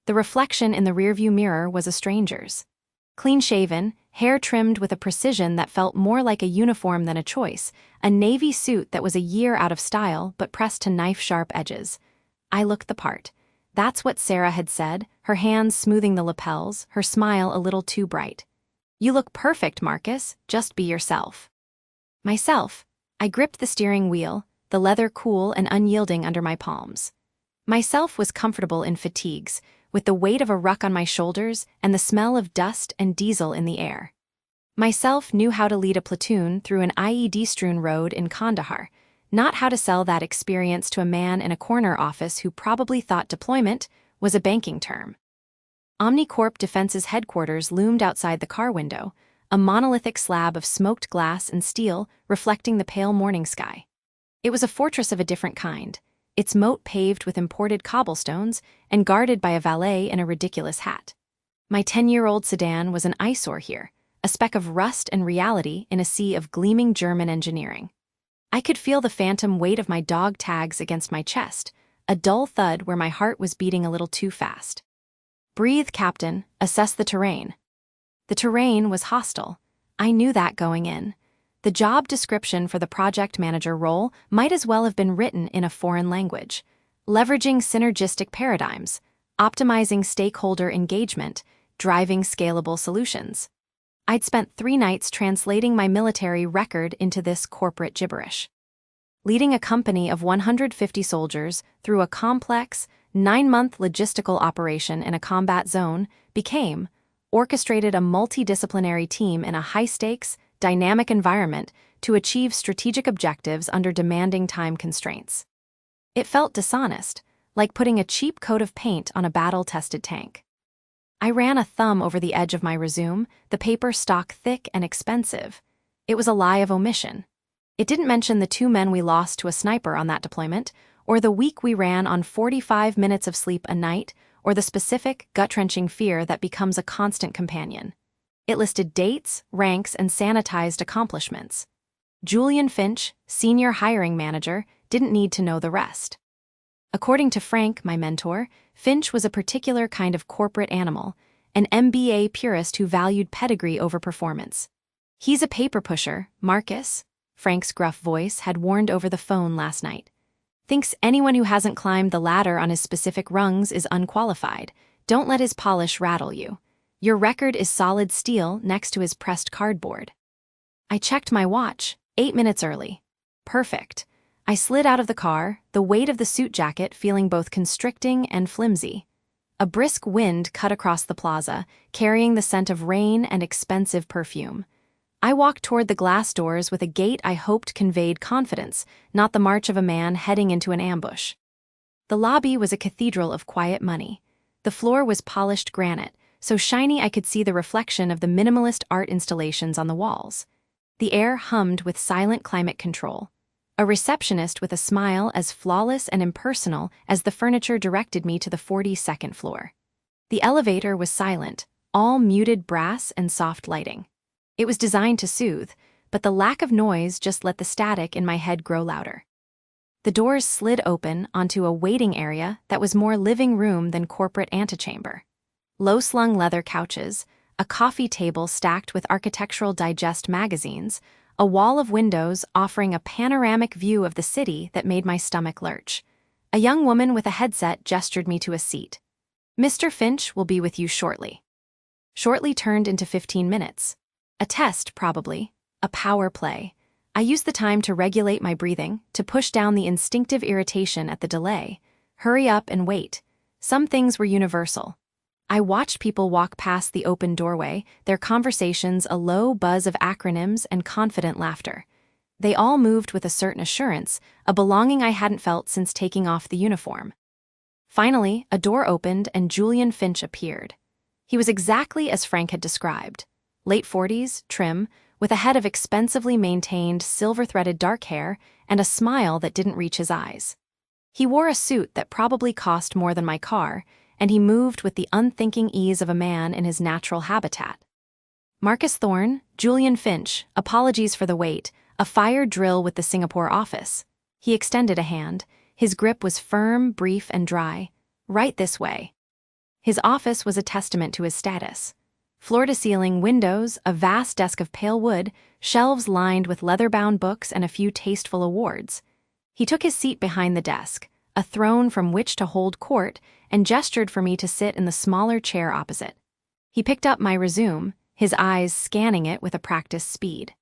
The reflection in the rearview mirror was a stranger's. Clean-shaven, hair trimmed with a precision that felt more like a uniform than a choice, a navy suit that was a year out of style but pressed to knife-sharp edges. I looked the part. That's what Sarah had said, her hands smoothing the lapels, her smile a little too bright. "You look perfect, Marcus. Just be yourself." Myself. I gripped the steering wheel, the leather cool and unyielding under my palms. Myself was comfortable in fatigues, with the weight of a ruck on my shoulders and the smell of dust and diesel in the air. Myself knew how to lead a platoon through an IED-strewn road in Kandahar, not how to sell that experience to a man in a corner office who probably thought deployment was a banking term. Omnicorp Defense's headquarters loomed outside the car window, a monolithic slab of smoked glass and steel reflecting the pale morning sky. It was a fortress of a different kind, its moat paved with imported cobblestones and guarded by a valet in a ridiculous hat. My 10-year-old sedan was an eyesore here, a speck of rust and reality in a sea of gleaming German engineering. I could feel the phantom weight of my dog tags against my chest, a dull thud where my heart was beating a little too fast. "Breathe, Captain. Assess the terrain." The terrain was hostile. I knew that going in. The job description for the project manager role might as well have been written in a foreign language. Leveraging synergistic paradigms, optimizing stakeholder engagement, driving scalable solutions. I'd spent 3 nights translating my military record into this corporate gibberish. Leading a company of 150 soldiers through a complex, 9-month logistical operation in a combat zone orchestrated a multidisciplinary team in a high-stakes, dynamic environment to achieve strategic objectives under demanding time constraints. It felt dishonest, like putting a cheap coat of paint on a battle-tested tank. I ran a thumb over the edge of my resume, the paper stock thick and expensive. It was a lie of omission. It didn't mention the 2 men we lost to a sniper on that deployment, or the week we ran on 45 minutes of sleep a night, or the specific, gut-wrenching fear that becomes a constant companion. It listed dates, ranks, and sanitized accomplishments. Julian Finch, senior hiring manager, didn't need to know the rest. According to Frank, my mentor, Finch was a particular kind of corporate animal, an MBA purist who valued pedigree over performance. "He's a paper pusher, Marcus," Frank's gruff voice had warned over the phone last night. "Thinks anyone who hasn't climbed the ladder on his specific rungs is unqualified. Don't let his polish rattle you. Your record is solid steel next to his pressed cardboard." I checked my watch, 8 minutes early. Perfect. I slid out of the car, the weight of the suit jacket feeling both constricting and flimsy. A brisk wind cut across the plaza, carrying the scent of rain and expensive perfume. I walked toward the glass doors with a gait I hoped conveyed confidence, not the march of a man heading into an ambush. The lobby was a cathedral of quiet money. The floor was polished granite, so shiny I could see the reflection of the minimalist art installations on the walls. The air hummed with silent climate control. A receptionist with a smile as flawless and impersonal as the furniture directed me to the 42nd floor. The elevator was silent, all muted brass and soft lighting. It was designed to soothe, but the lack of noise just let the static in my head grow louder. The doors slid open onto a waiting area that was more living room than corporate antechamber. Low-slung leather couches, a coffee table stacked with Architectural Digest magazines, a wall of windows offering a panoramic view of the city that made my stomach lurch. A young woman with a headset gestured me to a seat. "Mr. Finch will be with you shortly." Shortly turned into 15 minutes. A test, probably. A power play. I used the time to regulate my breathing, to push down the instinctive irritation at the delay. Hurry up and wait. Some things were universal. I watched people walk past the open doorway, their conversations a low buzz of acronyms and confident laughter. They all moved with a certain assurance, a belonging I hadn't felt since taking off the uniform. Finally, a door opened and Julian Finch appeared. He was exactly as Frank had described. Late 40s, trim, with a head of expensively maintained silver-threaded dark hair and a smile that didn't reach his eyes. He wore a suit that probably cost more than my car, and he moved with the unthinking ease of a man in his natural habitat. "Marcus Thorne, Julian Finch, apologies for the wait, a fire drill with the Singapore office." He extended a hand. His grip was firm, brief, and dry. "Right this way." His office was a testament to his status. Floor-to-ceiling windows, a vast desk of pale wood, shelves lined with leather-bound books, and a few tasteful awards. He took his seat behind the desk, a throne from which to hold court, and gestured for me to sit in the smaller chair opposite. He picked up my resume, his eyes scanning it with a practiced speed.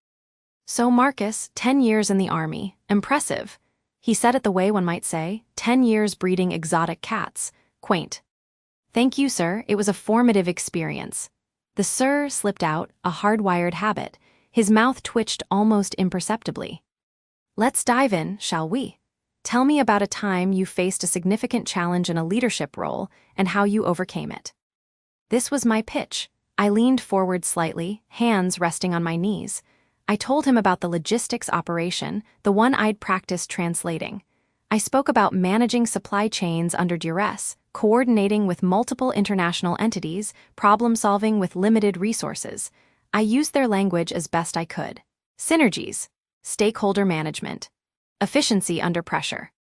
"So Marcus, 10 years in the army. Impressive." He said it the way one might say, 10 years breeding exotic cats. Quaint. "Thank you, sir. It was a formative experience." The sir slipped out, a hardwired habit. His mouth twitched almost imperceptibly. "Let's dive in, shall we? Tell me about a time you faced a significant challenge in a leadership role and how you overcame it." This was my pitch. I leaned forward slightly, hands resting on my knees. I told him about the logistics operation, the one I'd practiced translating. I spoke about managing supply chains under duress, coordinating with multiple international entities, problem-solving with limited resources. I used their language as best I could. Synergies, stakeholder management, efficiency under pressure.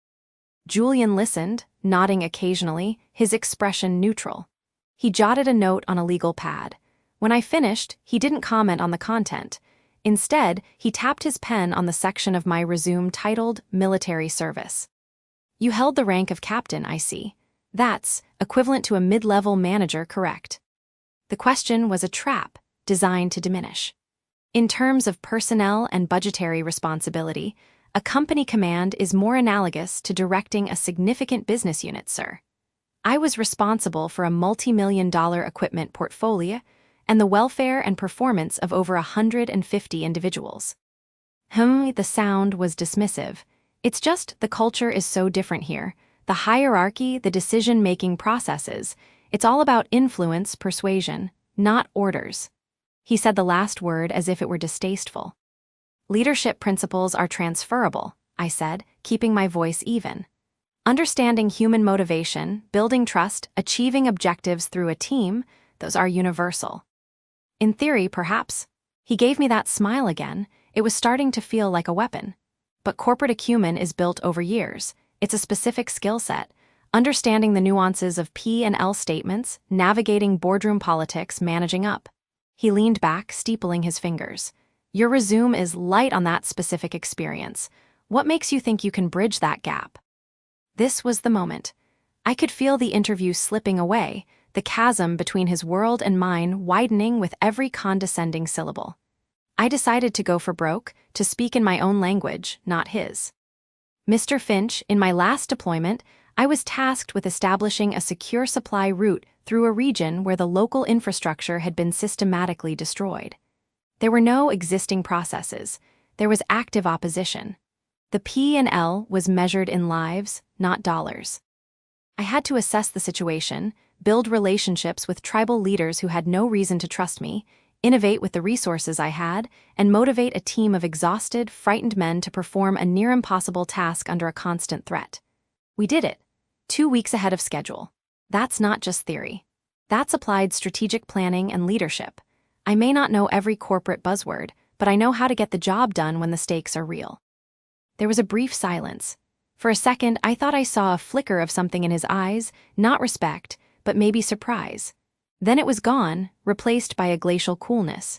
Julian listened, nodding occasionally, his expression neutral. He jotted a note on a legal pad. When I finished, he didn't comment on the content. Instead, he tapped his pen on the section of my resume titled Military Service. "You held the rank of captain, I see. That's equivalent to a mid-level manager, correct?" The question was a trap, designed to diminish. In terms of personnel and budgetary responsibility, a company command is more analogous to directing a significant business unit, sir. I was responsible for a multi-million-dollar equipment portfolio and the welfare and performance of over 150 individuals. The sound was dismissive. "It's just the culture is so different here. The hierarchy, the decision-making processes. It's all about influence, persuasion, not orders." He said the last word as if it were distasteful. "Leadership principles are transferable," I said, keeping my voice even. "Understanding human motivation, building trust, achieving objectives through a team, those are universal." "In theory, perhaps." He gave me that smile again. It was starting to feel like a weapon. "But corporate acumen is built over years. It's a specific skill set. Understanding the nuances of P&L statements, navigating boardroom politics, managing up." He leaned back, steepling his fingers. "Your resume is light on that specific experience. What makes you think you can bridge that gap?" This was the moment. I could feel the interview slipping away, the chasm between his world and mine widening with every condescending syllable. I decided to go for broke, to speak in my own language, not his. "Mr. Finch, in my last deployment, I was tasked with establishing a secure supply route through a region where the local infrastructure had been systematically destroyed. There were no existing processes. There was active opposition. The P&L was measured in lives, not dollars. I had to assess the situation, build relationships with tribal leaders who had no reason to trust me, innovate with the resources I had, and motivate a team of exhausted, frightened men to perform a near-impossible task under a constant threat. We did it, 2 weeks ahead of schedule. That's not just theory. That's applied strategic planning and leadership. I may not know every corporate buzzword, but I know how to get the job done when the stakes are real." There was a brief silence. For a second, I thought I saw a flicker of something in his eyes, not respect, but maybe surprise. Then it was gone, replaced by a glacial coolness.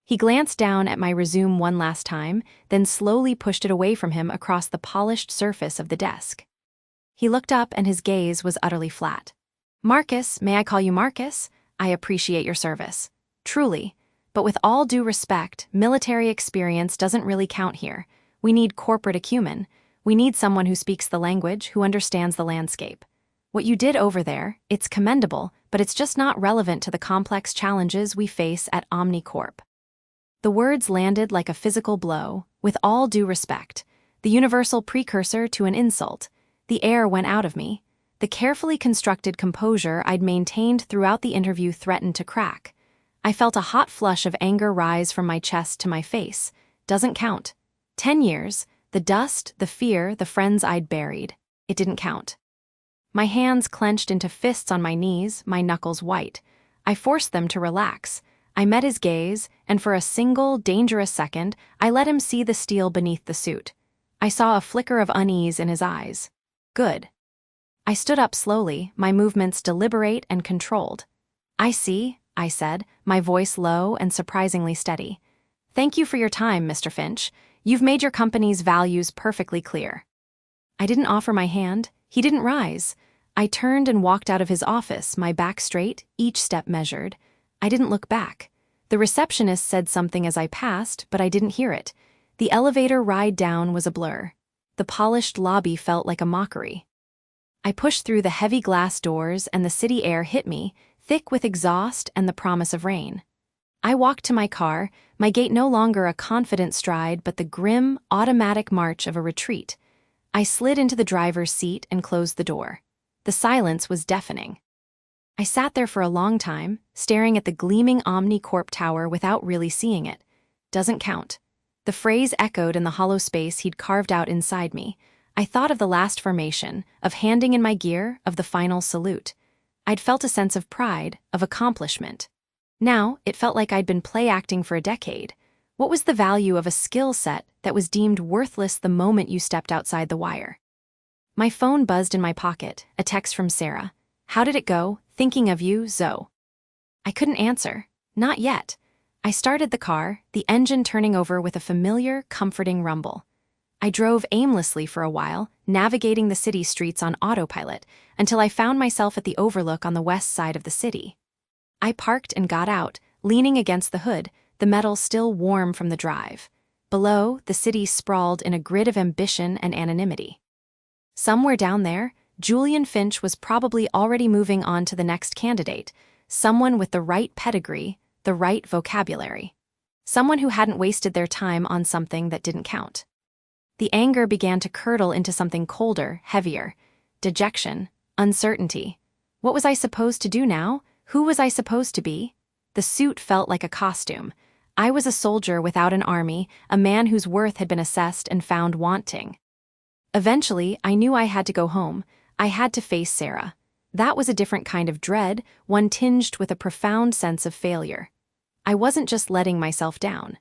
He glanced down at my resume one last time, then slowly pushed it away from him across the polished surface of the desk. He looked up and his gaze was utterly flat. "Marcus, may I call you Marcus? I appreciate your service. Truly. But with all due respect, military experience doesn't really count here. We need corporate acumen. We need someone who speaks the language, who understands the landscape. What you did over there, it's commendable, but it's just not relevant to the complex challenges we face at OmniCorp." The words landed like a physical blow, with all due respect, the universal precursor to an insult. The air went out of me. The carefully constructed composure I'd maintained throughout the interview threatened to crack. I felt a hot flush of anger rise from my chest to my face. Doesn't count. 10 years, the dust, the fear, the friends I'd buried. It didn't count. My hands clenched into fists on my knees, my knuckles white. I forced them to relax. I met his gaze, and for a single, dangerous second, I let him see the steel beneath the suit. I saw a flicker of unease in his eyes. Good. I stood up slowly, my movements deliberate and controlled. "I see," I said, my voice low and surprisingly steady. "Thank you for your time, Mr. Finch. You've made your company's values perfectly clear." I didn't offer my hand. He didn't rise. I turned and walked out of his office, my back straight, each step measured. I didn't look back. The receptionist said something as I passed, but I didn't hear it. The elevator ride down was a blur. The polished lobby felt like a mockery. I pushed through the heavy glass doors and the city air hit me, thick with exhaust and the promise of rain. I walked to my car, my gait no longer a confident stride but the grim, automatic march of a retreat. I slid into the driver's seat and closed the door. The silence was deafening. I sat there for a long time, staring at the gleaming Omnicorp tower without really seeing it. Doesn't count. The phrase echoed in the hollow space he'd carved out inside me. I thought of the last formation, of handing in my gear, of the final salute. I'd felt a sense of pride, of accomplishment. Now, it felt like I'd been play acting for a decade. What was the value of a skill set that was deemed worthless the moment you stepped outside the wire? My phone buzzed in my pocket, a text from Sarah. "How did it go? Thinking of you, Zoe." I couldn't answer. Not yet. I started the car, the engine turning over with a familiar, comforting rumble. I drove aimlessly for a while, navigating the city streets on autopilot, until I found myself at the overlook on the west side of the city. I parked and got out, leaning against the hood, the metal still warm from the drive. Below, the city sprawled in a grid of ambition and anonymity. Somewhere down there, Julian Finch was probably already moving on to the next candidate, someone with the right pedigree, the right vocabulary. Someone who hadn't wasted their time on something that didn't count. The anger began to curdle into something colder, heavier. Dejection, uncertainty. What was I supposed to do now? Who was I supposed to be? The suit felt like a costume. I was a soldier without an army, a man whose worth had been assessed and found wanting. Eventually, I knew I had to go home. I had to face Sarah. That was a different kind of dread, one tinged with a profound sense of failure. I wasn't just letting myself down.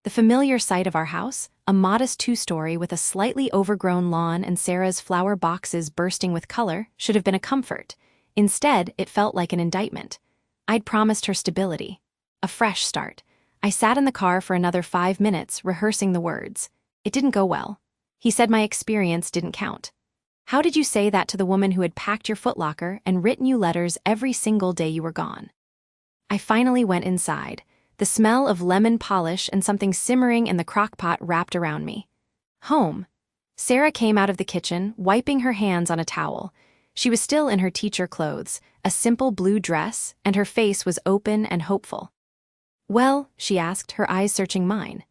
The familiar sight of our house, a modest two-story with a slightly overgrown lawn and Sarah's flower boxes bursting with color, should have been a comfort. Instead, it felt like an indictment. I'd promised her stability. A fresh start. I sat in the car for another 5 minutes, rehearsing the words. It didn't go well. He said my experience didn't count. How did you say that to the woman who had packed your footlocker and written you letters every single day you were gone? I finally went inside, the smell of lemon polish and something simmering in the crockpot wrapped around me. Home. Sarah came out of the kitchen, wiping her hands on a towel. She was still in her teacher clothes, a simple blue dress, and her face was open and hopeful. "Well," she asked, her eyes searching mine.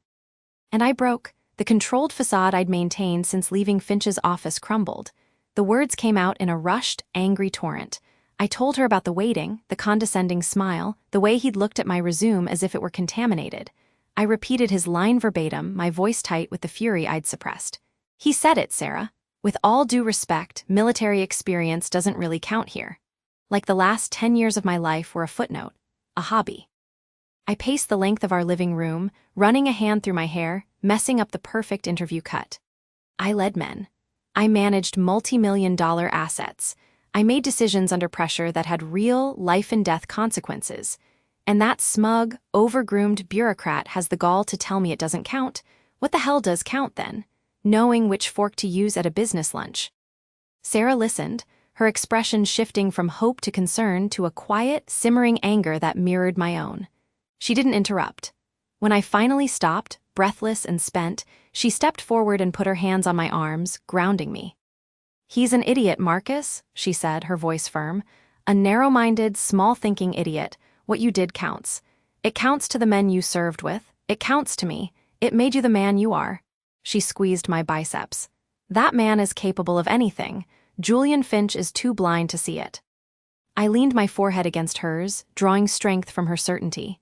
And I broke. The controlled facade I'd maintained since leaving Finch's office crumbled. The words came out in a rushed, angry torrent. I told her about the waiting, the condescending smile, the way he'd looked at my resume as if it were contaminated. I repeated his line verbatim, my voice tight with the fury I'd suppressed. "He said it, Sarah. With all due respect, military experience doesn't really count here. Like the last 10 years of my life were a footnote, a hobby." I paced the length of our living room, running a hand through my hair, messing up the perfect interview cut. I led men. I managed multi-million-dollar assets. I made decisions under pressure that had real life-and-death consequences. And that smug, over-groomed bureaucrat has the gall to tell me it doesn't count. What the hell does count then? Knowing which fork to use at a business lunch. Sarah listened, her expression shifting from hope to concern to a quiet, simmering anger that mirrored my own. She didn't interrupt. When I finally stopped, breathless and spent, she stepped forward and put her hands on my arms, grounding me. "He's an idiot, Marcus," she said, her voice firm. "A narrow-minded, small-thinking idiot. What you did counts. It counts to the men you served with. It counts to me. It made you the man you are." She squeezed my biceps. "That man is capable of anything. Julian Finch is too blind to see it." I leaned my forehead against hers, drawing strength from her certainty.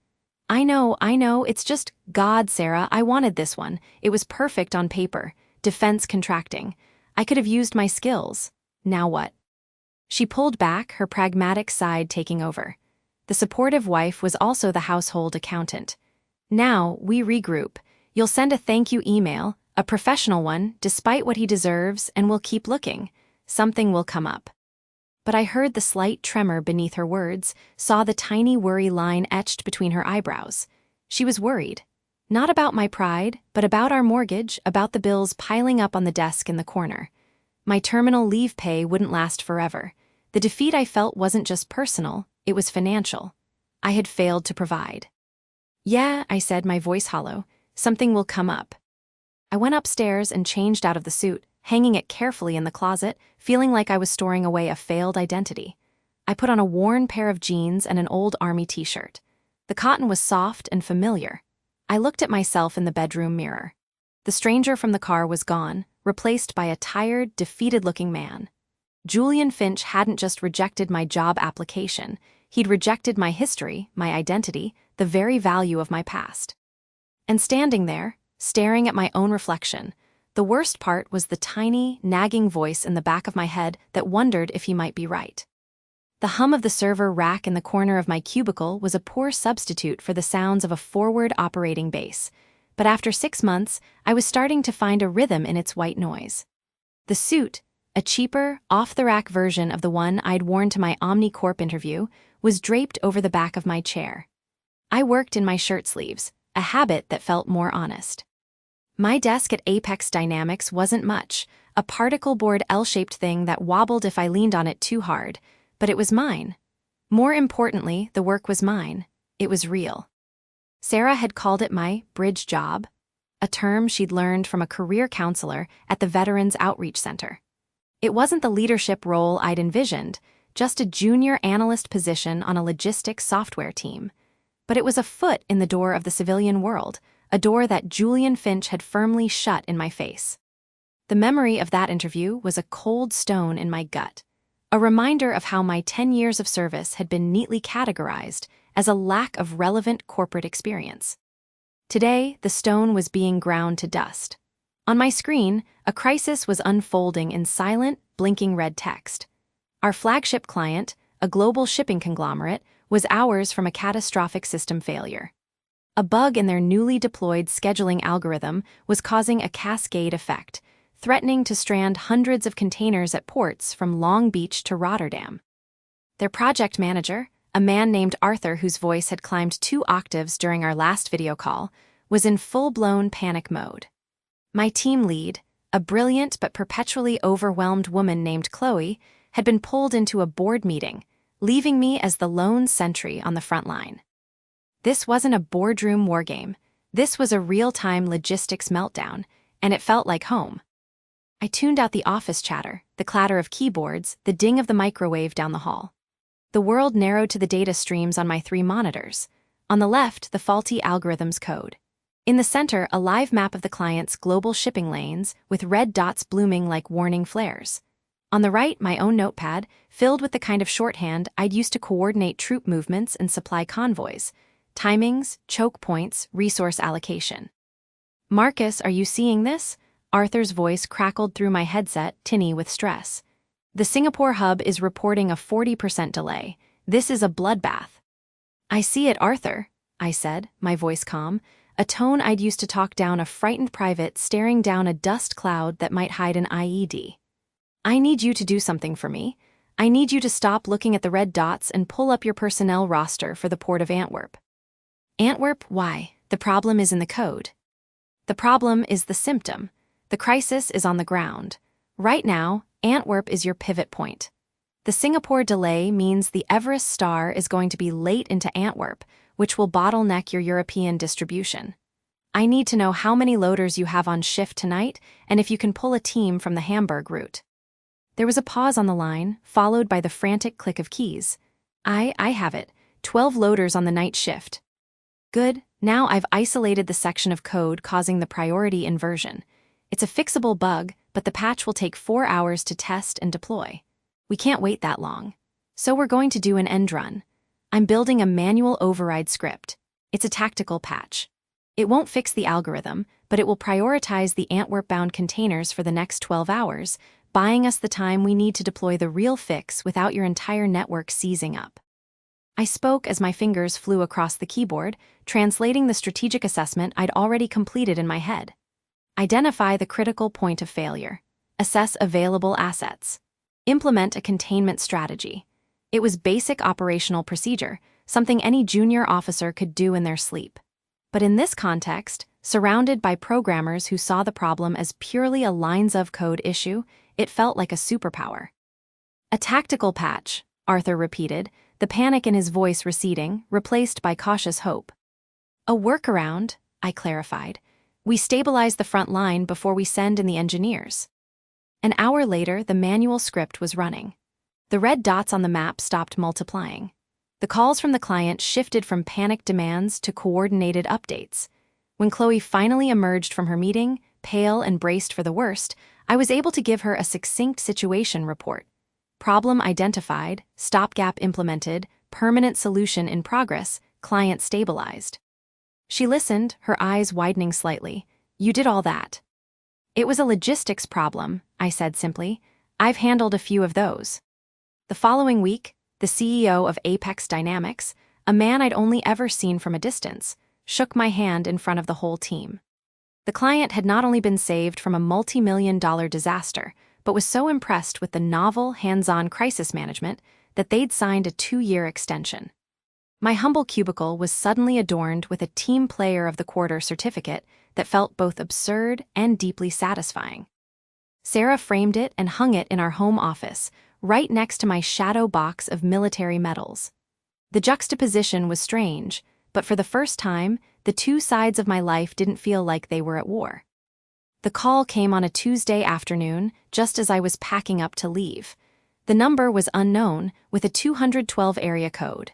I know, it's just, God, Sarah, I wanted this one. It was perfect on paper, defense contracting. I could have used my skills. Now what?" She pulled back, her pragmatic side taking over. The supportive wife was also the household accountant. "Now, we regroup. You'll send a thank you email, a professional one, despite what he deserves, and we'll keep looking. Something will come up." But I heard the slight tremor beneath her words, saw the tiny worry line etched between her eyebrows. She was worried. Not about my pride, but about our mortgage, about the bills piling up on the desk in the corner. My terminal leave pay wouldn't last forever. The defeat I felt wasn't just personal, it was financial. I had failed to provide. "Yeah," I said, my voice hollow, "something will come up." I went upstairs and changed out of the suit, hanging it carefully in the closet, feeling like I was storing away a failed identity. I put on a worn pair of jeans and an old army t-shirt. The cotton was soft and familiar. I looked at myself in the bedroom mirror. The stranger from the car was gone, replaced by a tired, defeated-looking man. Julian Finch hadn't just rejected my job application, he'd rejected my history, my identity, the very value of my past. And standing there, staring at my own reflection, the worst part was the tiny, nagging voice in the back of my head that wondered if he might be right. The hum of the server rack in the corner of my cubicle was a poor substitute for the sounds of a forward operating base, but after 6 months, I was starting to find a rhythm in its white noise. The suit, a cheaper, off-the-rack version of the one I'd worn to my OmniCorp interview, was draped over the back of my chair. I worked in my shirt sleeves, a habit that felt more honest. My desk at Apex Dynamics wasn't much, a particle board L-shaped thing that wobbled if I leaned on it too hard, but it was mine. More importantly, the work was mine. It was real. Sarah had called it my bridge job, a term she'd learned from a career counselor at the Veterans Outreach Center. It wasn't the leadership role I'd envisioned, just a junior analyst position on a logistics software team. But it was a foot in the door of the civilian world, a door that Julian Finch had firmly shut in my face. The memory of that interview was a cold stone in my gut, a reminder of how my 10 years of service had been neatly categorized as a lack of relevant corporate experience. Today, the stone was being ground to dust. On my screen, a crisis was unfolding in silent, blinking red text. Our flagship client, a global shipping conglomerate, was hours from a catastrophic system failure. A bug in their newly deployed scheduling algorithm was causing a cascade effect, threatening to strand hundreds of containers at ports from Long Beach to Rotterdam. Their project manager, a man named Arthur whose voice had climbed 2 octaves during our last video call, was in full-blown panic mode. My team lead, a brilliant but perpetually overwhelmed woman named Chloe, had been pulled into a board meeting, leaving me as the lone sentry on the front line. This wasn't a boardroom wargame. This was a real-time logistics meltdown, and it felt like home. I tuned out the office chatter, the clatter of keyboards, the ding of the microwave down the hall. The world narrowed to the data streams on my 3 monitors. On the left, the faulty algorithm's code. In the center, a live map of the client's global shipping lanes, with red dots blooming like warning flares. On the right, my own notepad, filled with the kind of shorthand I'd used to coordinate troop movements and supply convoys. Timings, choke points, resource allocation. "Marcus, are you seeing this?" Arthur's voice crackled through my headset, tinny with stress. "The Singapore hub is reporting a 40% delay. This is a bloodbath." "I see it, Arthur," I said, my voice calm, a tone I'd used to talk down a frightened private staring down a dust cloud that might hide an IED. "I need you to do something for me. I need you to stop looking at the red dots and pull up your personnel roster for the Port of Antwerp." "Antwerp? Why? The problem is in the code." "The problem is the symptom. The crisis is on the ground. Right now, Antwerp is your pivot point. The Singapore delay means the Everest Star is going to be late into Antwerp, which will bottleneck your European distribution. I need to know how many loaders you have on shift tonight and if you can pull a team from the Hamburg route." There was a pause on the line, followed by the frantic click of keys. I have it. 12 loaders on the night shift." "Good. Now I've isolated the section of code causing the priority inversion. It's a fixable bug, but the patch will take 4 hours to test and deploy. We can't wait that long. So we're going to do an end run. I'm building a manual override script. It's a tactical patch. It won't fix the algorithm, but it will prioritize the Antwerp-bound containers for the next 12 hours, buying us the time we need to deploy the real fix without your entire network seizing up." I spoke as my fingers flew across the keyboard, translating the strategic assessment I'd already completed in my head. Identify the critical point of failure. Assess available assets. Implement a containment strategy. It was basic operational procedure, something any junior officer could do in their sleep. But in this context, surrounded by programmers who saw the problem as purely a lines of code issue, it felt like a superpower. A tactical patch, Arthur repeated, the panic in his voice receding, replaced by cautious hope. A workaround, I clarified. We stabilize the front line before we send in the engineers. An hour later, the manual script was running. The red dots on the map stopped multiplying. The calls from the client shifted from panicked demands to coordinated updates. When Chloe finally emerged from her meeting, pale and braced for the worst, I was able to give her a succinct situation report. Problem identified, stopgap implemented, permanent solution in progress, client stabilized. She listened, her eyes widening slightly. You did all that. It was a logistics problem, I said simply. I've handled a few of those. The following week, the CEO of Apex Dynamics, a man I'd only ever seen from a distance, shook my hand in front of the whole team. The client had not only been saved from a multi-million-dollar disaster, but was so impressed with the novel, hands-on crisis management that they'd signed a 2-year extension. My humble cubicle was suddenly adorned with a Team Player of the Quarter certificate that felt both absurd and deeply satisfying. Sarah framed it and hung it in our home office, right next to my shadow box of military medals. The juxtaposition was strange, but for the first time, the two sides of my life didn't feel like they were at war. The call came on a Tuesday afternoon, just as I was packing up to leave. The number was unknown, with a 212 area code.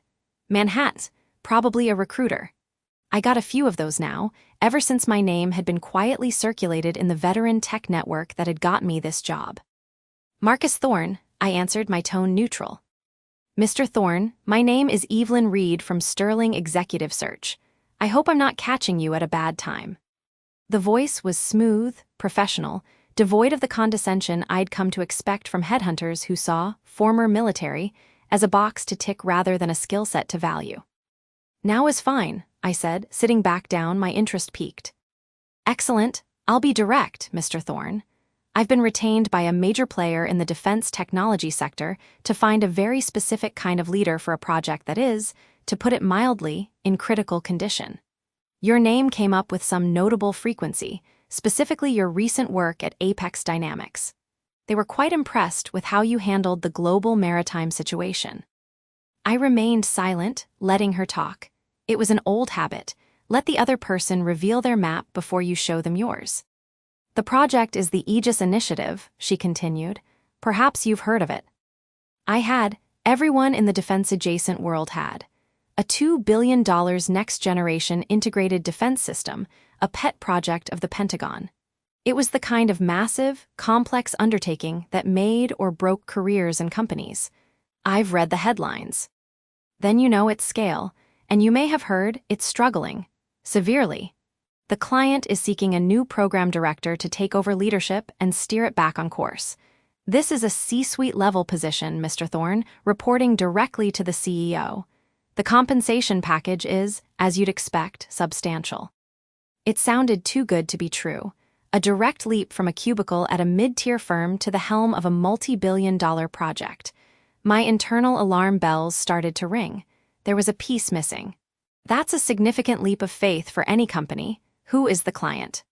Manhattan, probably a recruiter. I got a few of those now, ever since my name had been quietly circulated in the veteran tech network that had got me this job. Marcus Thorne, I answered, my tone neutral. Mr. Thorne, my name is Evelyn Reed from Sterling Executive Search. I hope I'm not catching you at a bad time. The voice was smooth, professional, devoid of the condescension I'd come to expect from headhunters who saw former military as a box to tick rather than a skill set to value. Now is fine, I said, sitting back down, my interest piqued. Excellent, I'll be direct, Mr. Thorne. I've been retained by a major player in the defense technology sector to find a very specific kind of leader for a project that is, to put it mildly, in critical condition. Your name came up with some notable frequency, specifically your recent work at Apex Dynamics. They were quite impressed with how you handled the global maritime situation. I remained silent, letting her talk. It was an old habit. Let the other person reveal their map before you show them yours. The project is the Aegis Initiative, she continued. Perhaps you've heard of it. I had. Everyone in the defense-adjacent world had. A $2 billion next-generation integrated defense system, a pet project of the Pentagon. It was the kind of massive, complex undertaking that made or broke careers and companies. I've read the headlines. Then you know its scale, and you may have heard it's struggling. Severely. The client is seeking a new program director to take over leadership and steer it back on course. This is a C-suite level position, Mr. Thorne, reporting directly to the CEO. The compensation package is, as you'd expect, substantial. It sounded too good to be true. A direct leap from a cubicle at a mid-tier firm to the helm of a multi-billion-dollar project. My internal alarm bells started to ring. There was a piece missing. That's a significant leap of faith for any company. Who is the client?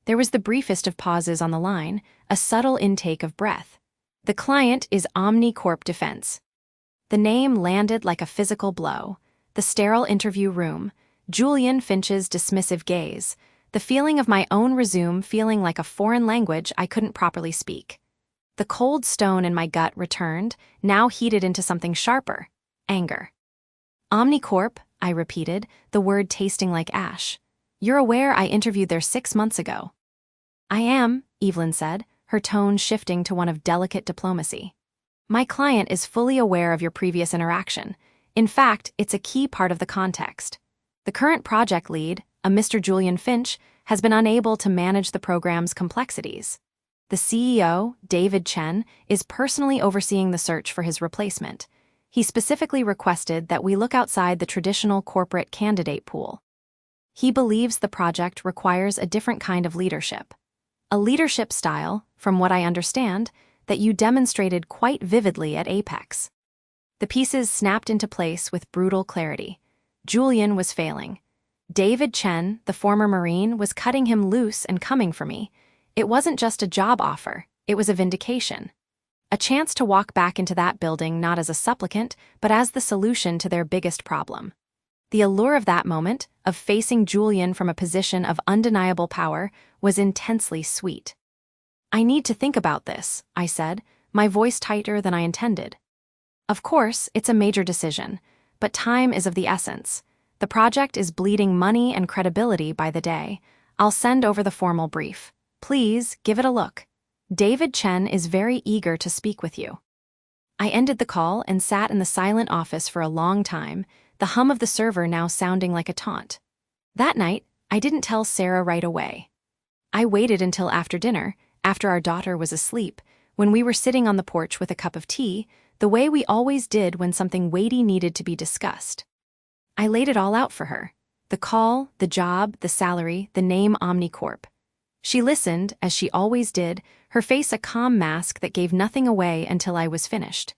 There was the briefest of pauses on the line, a subtle intake of breath. The client is OmniCorp Defense. The name landed like a physical blow. The sterile interview room, Julian Finch's dismissive gaze, the feeling of my own resume feeling like a foreign language I couldn't properly speak. The cold stone in my gut returned, now heated into something sharper, anger. OmniCorp, I repeated, the word tasting like ash. You're aware I interviewed there 6 months ago. I am, Evelyn said, her tone shifting to one of delicate diplomacy. My client is fully aware of your previous interaction. In fact, it's a key part of the context. The current project lead, a Mr. Julian Finch, has been unable to manage the program's complexities. The CEO, David Chen, is personally overseeing the search for his replacement. He specifically requested that we look outside the traditional corporate candidate pool. He believes the project requires a different kind of leadership. A leadership style, from what I understand, that you demonstrated quite vividly at Apex. The pieces snapped into place with brutal clarity. Julian was failing. David Chen, the former Marine, was cutting him loose and coming for me. It wasn't just a job offer, it was a vindication. A chance to walk back into that building not as a supplicant, but as the solution to their biggest problem. The allure of that moment, of facing Julian from a position of undeniable power, was intensely sweet. "I need to think about this," I said, my voice tighter than I intended. "Of course, it's a major decision, but time is of the essence. The project is bleeding money and credibility by the day. I'll send over the formal brief. Please, give it a look. David Chen is very eager to speak with you." I ended the call and sat in the silent office for a long time, the hum of the server now sounding like a taunt. That night, I didn't tell Sarah right away. I waited until after dinner, after our daughter was asleep, when we were sitting on the porch with a cup of tea, the way we always did when something weighty needed to be discussed. I laid it all out for her. The call, the job, the salary, the name Omnicorp. She listened, as she always did, her face a calm mask that gave nothing away until I was finished.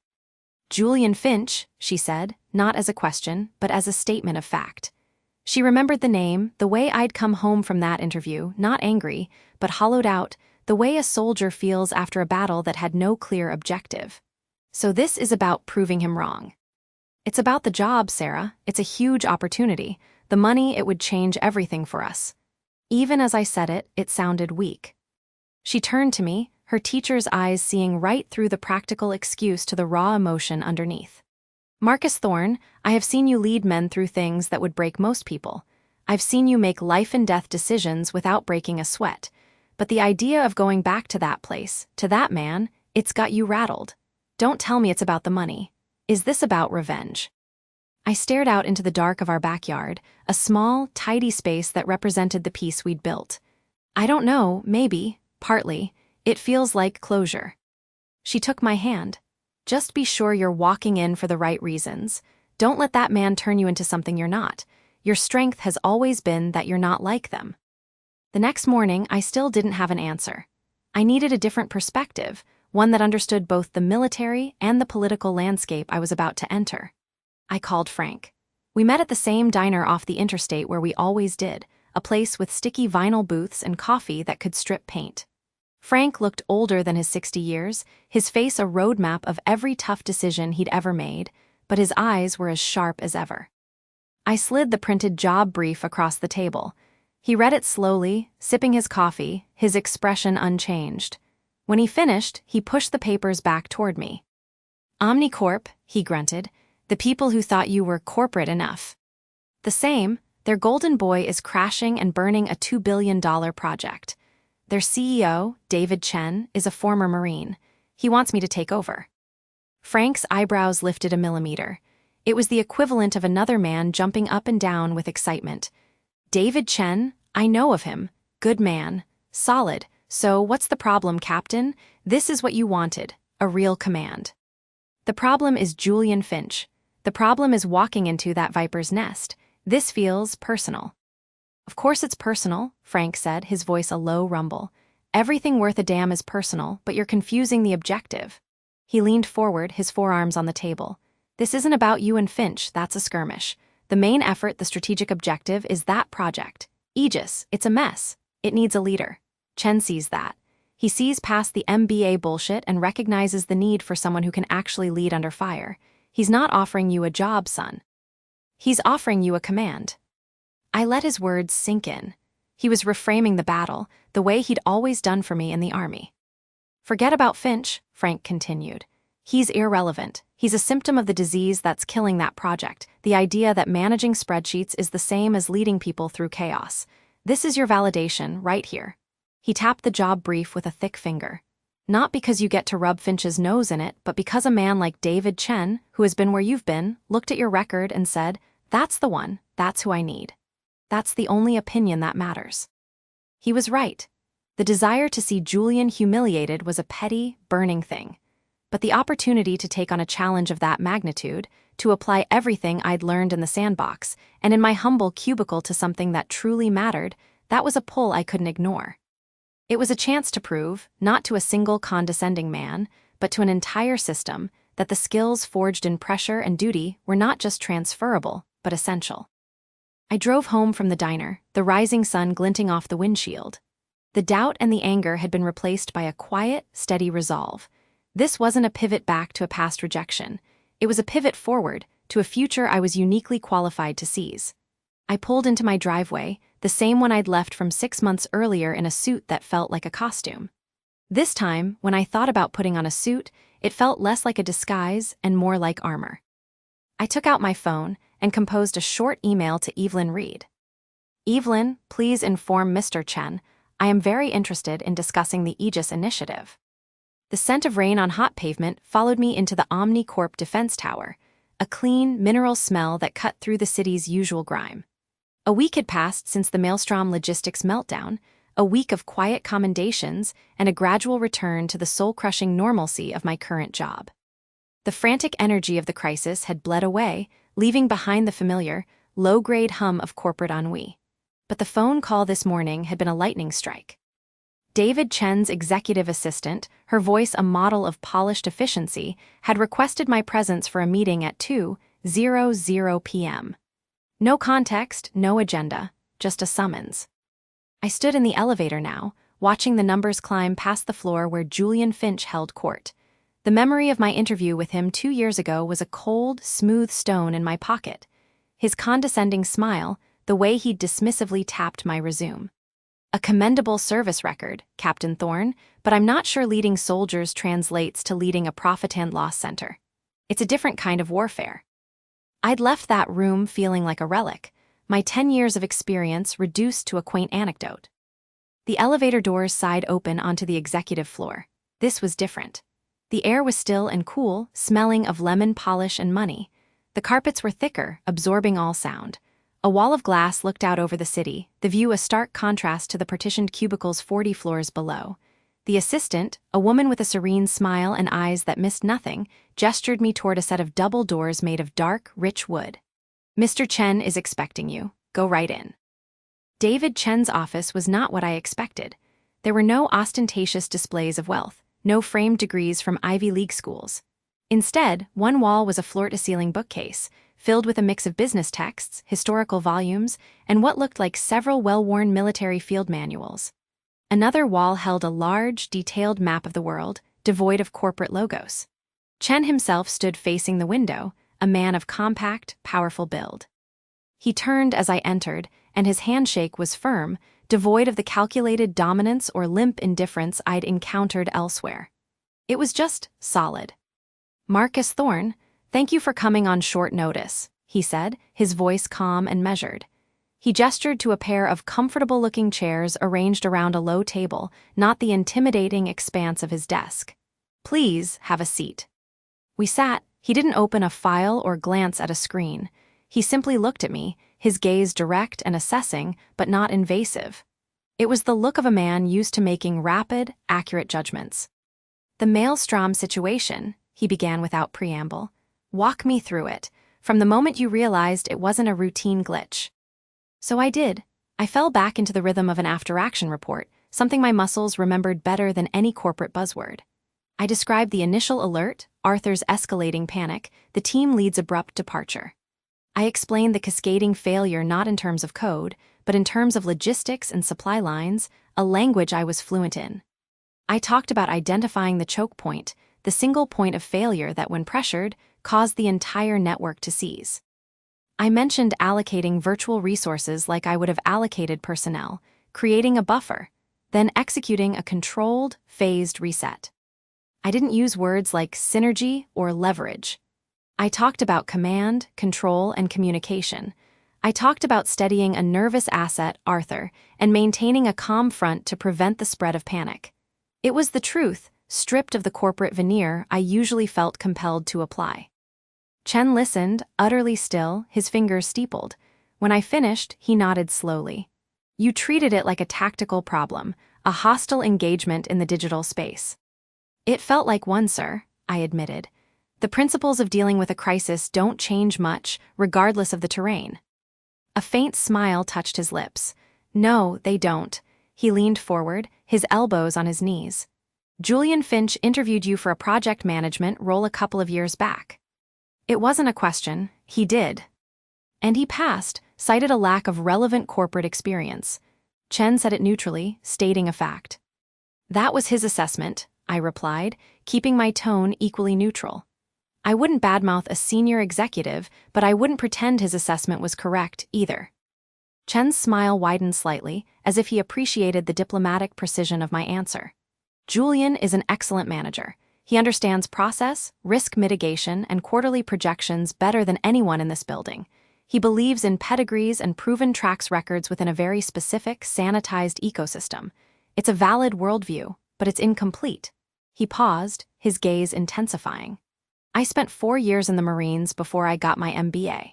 "Julian Finch," she said, not as a question, but as a statement of fact. She remembered the name, the way I'd come home from that interview, not angry, but hollowed out, the way a soldier feels after a battle that had no clear objective. "So this is about proving him wrong." "It's about the job, Sarah. It's a huge opportunity. The money, it would change everything for us." Even as I said it, it sounded weak. She turned to me, her teacher's eyes seeing right through the practical excuse to the raw emotion underneath. "Marcus Thorne, I have seen you lead men through things that would break most people. I've seen you make life-and-death decisions without breaking a sweat. But the idea of going back to that place, to that man, it's got you rattled. Don't tell me it's about the money. Is this about revenge?" I stared out into the dark of our backyard, a small, tidy space that represented the piece we'd built. "I don't know, maybe, partly. It feels like closure." She took my hand. "Just be sure you're walking in for the right reasons. Don't let that man turn you into something you're not. Your strength has always been that you're not like them." The next morning, I still didn't have an answer. I needed a different perspective, one that understood both the military and the political landscape I was about to enter. I called Frank. We met at the same diner off the interstate where we always did, a place with sticky vinyl booths and coffee that could strip paint. Frank looked older than his 60 years, his face a roadmap of every tough decision he'd ever made, but his eyes were as sharp as ever. I slid the printed job brief across the table. He read it slowly, sipping his coffee, his expression unchanged. When he finished, he pushed the papers back toward me. "Omnicorp," he grunted, "the people who thought you were corporate enough. The same, their golden boy is crashing and burning a $2 billion project. Their CEO, David Chen, is a former Marine. He wants me to take over." Frank's eyebrows lifted a millimeter. It was the equivalent of another man jumping up and down with excitement. "David Chen? I know of him. Good man. Solid. So what's the problem, Captain? This is what you wanted, a real command." "The problem is Julian Finch. The problem is walking into that viper's nest. This feels personal." "Of course it's personal," Frank said, his voice a low rumble. "Everything worth a damn is personal, but you're confusing the objective." He leaned forward, his forearms on the table. "This isn't about you and Finch, that's a skirmish. The main effort, the strategic objective, is that project. Aegis, it's a mess. It needs a leader. Chen sees that. He sees past the MBA bullshit and recognizes the need for someone who can actually lead under fire. He's not offering you a job, son. He's offering you a command." I let his words sink in. He was reframing the battle, the way he'd always done for me in the army. "Forget about Finch," Frank continued. "He's irrelevant. He's a symptom of the disease that's killing that project, the idea that managing spreadsheets is the same as leading people through chaos. This is your validation, right here." He tapped the job brief with a thick finger. "Not because you get to rub Finch's nose in it, but because a man like David Chen, who has been where you've been, looked at your record and said, 'That's the one, that's who I need. That's the only opinion that matters.'" He was right. The desire to see Julian humiliated was a petty, burning thing. But the opportunity to take on a challenge of that magnitude, to apply everything I'd learned in the sandbox and in my humble cubicle to something that truly mattered, that was a pull I couldn't ignore. It was a chance to prove, not to a single condescending man, but to an entire system, that the skills forged in pressure and duty were not just transferable, but essential. I drove home from the diner, the rising sun glinting off the windshield. The doubt and the anger had been replaced by a quiet, steady resolve. This wasn't a pivot back to a past rejection. It was a pivot forward, to a future I was uniquely qualified to seize. I pulled into my driveway, the same one I'd left from 6 months earlier in a suit that felt like a costume. This time, when I thought about putting on a suit, it felt less like a disguise and more like armor. I took out my phone and composed a short email to Evelyn Reed. Evelyn, please inform Mr. Chen, I am very interested in discussing the Aegis initiative. The scent of rain on hot pavement followed me into the Omnicorp Defense Tower, a clean, mineral smell that cut through the city's usual grime. A week had passed since the Maelstrom logistics meltdown, a week of quiet commendations and a gradual return to the soul-crushing normalcy of my current job. The frantic energy of the crisis had bled away, leaving behind the familiar, low-grade hum of corporate ennui. But the phone call this morning had been a lightning strike. David Chen's executive assistant, her voice a model of polished efficiency, had requested my presence for a meeting at 2:00 p.m. No context, no agenda, just a summons. I stood in the elevator now, watching the numbers climb past the floor where Julian Finch held court. The memory of my interview with him 2 years ago was a cold, smooth stone in my pocket. His condescending smile, the way he'd dismissively tapped my resume. A commendable service record, Captain Thorne, but I'm not sure leading soldiers translates to leading a profit and loss center. It's a different kind of warfare. I'd left that room feeling like a relic, my 10 years of experience reduced to a quaint anecdote. The elevator doors sighed open onto the executive floor. This was different. The air was still and cool, smelling of lemon polish and money. The carpets were thicker, absorbing all sound. A wall of glass looked out over the city, the view a stark contrast to the partitioned cubicles 40 floors below. The assistant, a woman with a serene smile and eyes that missed nothing, gestured me toward a set of double doors made of dark, rich wood. Mr. Chen is expecting you. Go right in. David Chen's office was not what I expected. There were no ostentatious displays of wealth, no framed degrees from Ivy League schools. Instead, one wall was a floor-to-ceiling bookcase, filled with a mix of business texts, historical volumes, and what looked like several well-worn military field manuals. Another wall held a large, detailed map of the world, devoid of corporate logos. Chen himself stood facing the window, a man of compact, powerful build. He turned as I entered, and his handshake was firm, devoid of the calculated dominance or limp indifference I'd encountered elsewhere. It was just solid. Marcus Thorne, thank you for coming on short notice, he said, his voice calm and measured. He gestured to a pair of comfortable-looking chairs arranged around a low table, not the intimidating expanse of his desk. Please have a seat. We sat. He didn't open a file or glance at a screen. He simply looked at me, his gaze direct and assessing, but not invasive. It was the look of a man used to making rapid, accurate judgments. The Maelstrom situation, he began without preamble. Walk me through it, from the moment you realized it wasn't a routine glitch. So I did. I fell back into the rhythm of an after-action report, something my muscles remembered better than any corporate buzzword. I described the initial alert, Arthur's escalating panic, the team lead's abrupt departure. I explained the cascading failure not in terms of code, but in terms of logistics and supply lines, a language I was fluent in. I talked about identifying the choke point, the single point of failure that, when pressured, caused the entire network to seize. I mentioned allocating virtual resources like I would have allocated personnel, creating a buffer, then executing a controlled, phased reset. I didn't use words like synergy or leverage. I talked about command, control, and communication. I talked about steadying a nervous asset, Arthur, and maintaining a calm front to prevent the spread of panic. It was the truth, stripped of the corporate veneer I usually felt compelled to apply. Chen listened, utterly still, his fingers steepled. When I finished, he nodded slowly. You treated it like a tactical problem, a hostile engagement in the digital space. It felt like one, sir, I admitted. The principles of dealing with a crisis don't change much, regardless of the terrain. A faint smile touched his lips. No, they don't. He leaned forward, his elbows on his knees. Julian Finch interviewed you for a project management role a couple of years back. It wasn't a question, he did. And he passed, cited a lack of relevant corporate experience. Chen said it neutrally, stating a fact. That was his assessment, I replied, keeping my tone equally neutral. I wouldn't badmouth a senior executive, but I wouldn't pretend his assessment was correct either. Chen's smile widened slightly, as if he appreciated the diplomatic precision of my answer. Julian is an excellent manager. He understands process, risk mitigation, and quarterly projections better than anyone in this building. He believes in pedigrees and proven track records within a very specific, sanitized ecosystem. It's a valid worldview, but it's incomplete. He paused, his gaze intensifying. I spent 4 years in the Marines before I got my MBA.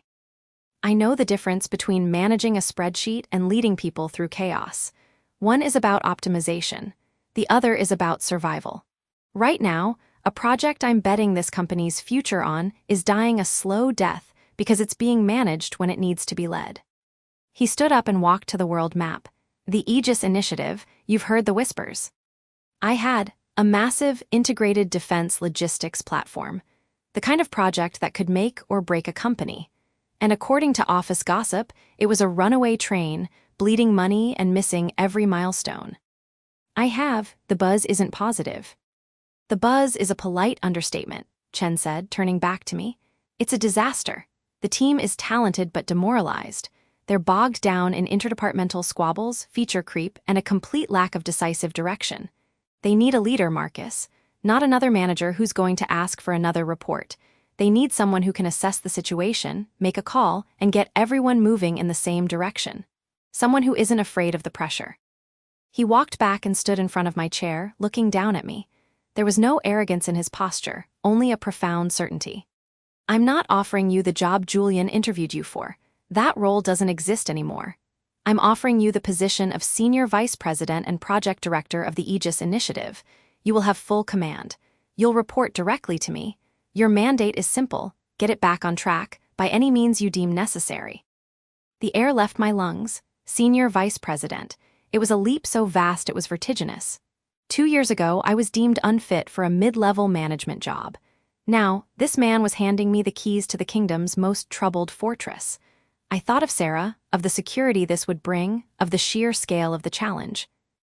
I know the difference between managing a spreadsheet and leading people through chaos. One is about optimization. The other is about survival. Right now, a project I'm betting this company's future on is dying a slow death because it's being managed when it needs to be led. He stood up and walked to the world map. The Aegis Initiative, you've heard the whispers. I had a massive integrated defense logistics platform, the kind of project that could make or break a company. And according to office gossip, it was a runaway train, bleeding money and missing every milestone. The buzz isn't positive. The buzz is a polite understatement, Chen said, turning back to me. It's a disaster. The team is talented but demoralized. They're bogged down in interdepartmental squabbles, feature creep, and a complete lack of decisive direction. They need a leader, Marcus, not another manager who's going to ask for another report. They need someone who can assess the situation, make a call, and get everyone moving in the same direction. Someone who isn't afraid of the pressure. He walked back and stood in front of my chair, looking down at me. There was no arrogance in his posture, only a profound certainty. I'm not offering you the job Julian interviewed you for. That role doesn't exist anymore. I'm offering you the position of Senior Vice President and Project Director of the Aegis Initiative. You will have full command. You'll report directly to me. Your mandate is simple: get it back on track, by any means you deem necessary. The air left my lungs. Senior Vice President. It was a leap so vast it was vertiginous. 2 years ago, I was deemed unfit for a mid-level management job. Now, this man was handing me the keys to the kingdom's most troubled fortress. I thought of Sarah, of the security this would bring, of the sheer scale of the challenge.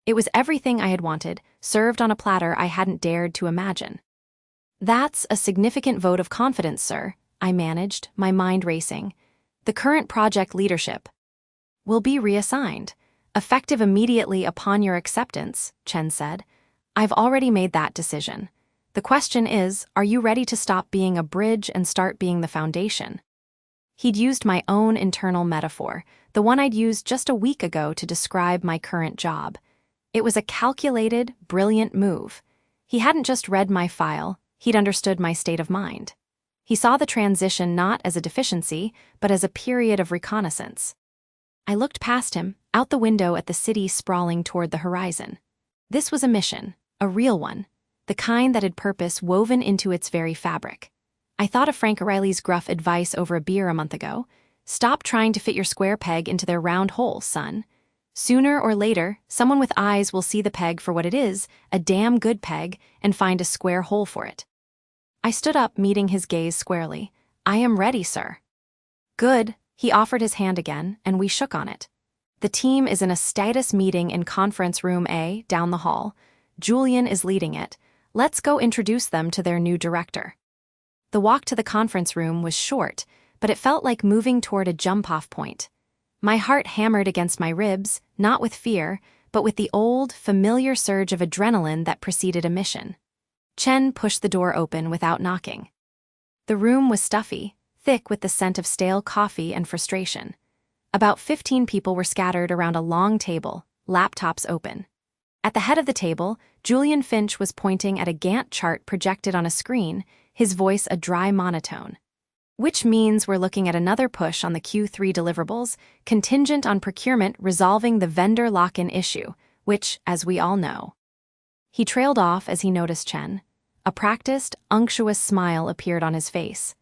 It was everything I had wanted, served on a platter I hadn't dared to imagine. That's a significant vote of confidence, sir, I managed, my mind racing. The current project leadership will be reassigned, effective immediately upon your acceptance, Chen said. I've already made that decision. The question is, are you ready to stop being a bridge and start being the foundation? He'd used my own internal metaphor, the one I'd used just a week ago to describe my current job. It was a calculated, brilliant move. He hadn't just read my file, he'd understood my state of mind. He saw the transition not as a deficiency, but as a period of reconnaissance. I looked past him, out the window at the city sprawling toward the horizon. This was a mission, a real one, the kind that had purpose woven into its very fabric. I thought of Frank O'Reilly's gruff advice over a beer a month ago. Stop trying to fit your square peg into their round hole, son. Sooner or later, someone with eyes will see the peg for what it is, a damn good peg, and find a square hole for it. I stood up, meeting his gaze squarely. I am ready, sir. Good. He offered his hand again, and we shook on it. The team is in a status meeting in Conference Room A, down the hall. Julian is leading it. Let's go introduce them to their new director. The walk to the conference room was short, but it felt like moving toward a jump-off point. My heart hammered against my ribs, not with fear, but with the old, familiar surge of adrenaline that preceded a mission. Chen pushed the door open without knocking. The room was stuffy, thick with the scent of stale coffee and frustration. About 15 people were scattered around a long table, laptops open. At the head of the table, Julian Finch was pointing at a Gantt chart projected on a screen, his voice a dry monotone. Which means we're looking at another push on the Q3 deliverables, contingent on procurement resolving the vendor lock-in issue, which, as we all know. He trailed off as he noticed Chen. A practiced, unctuous smile appeared on his face.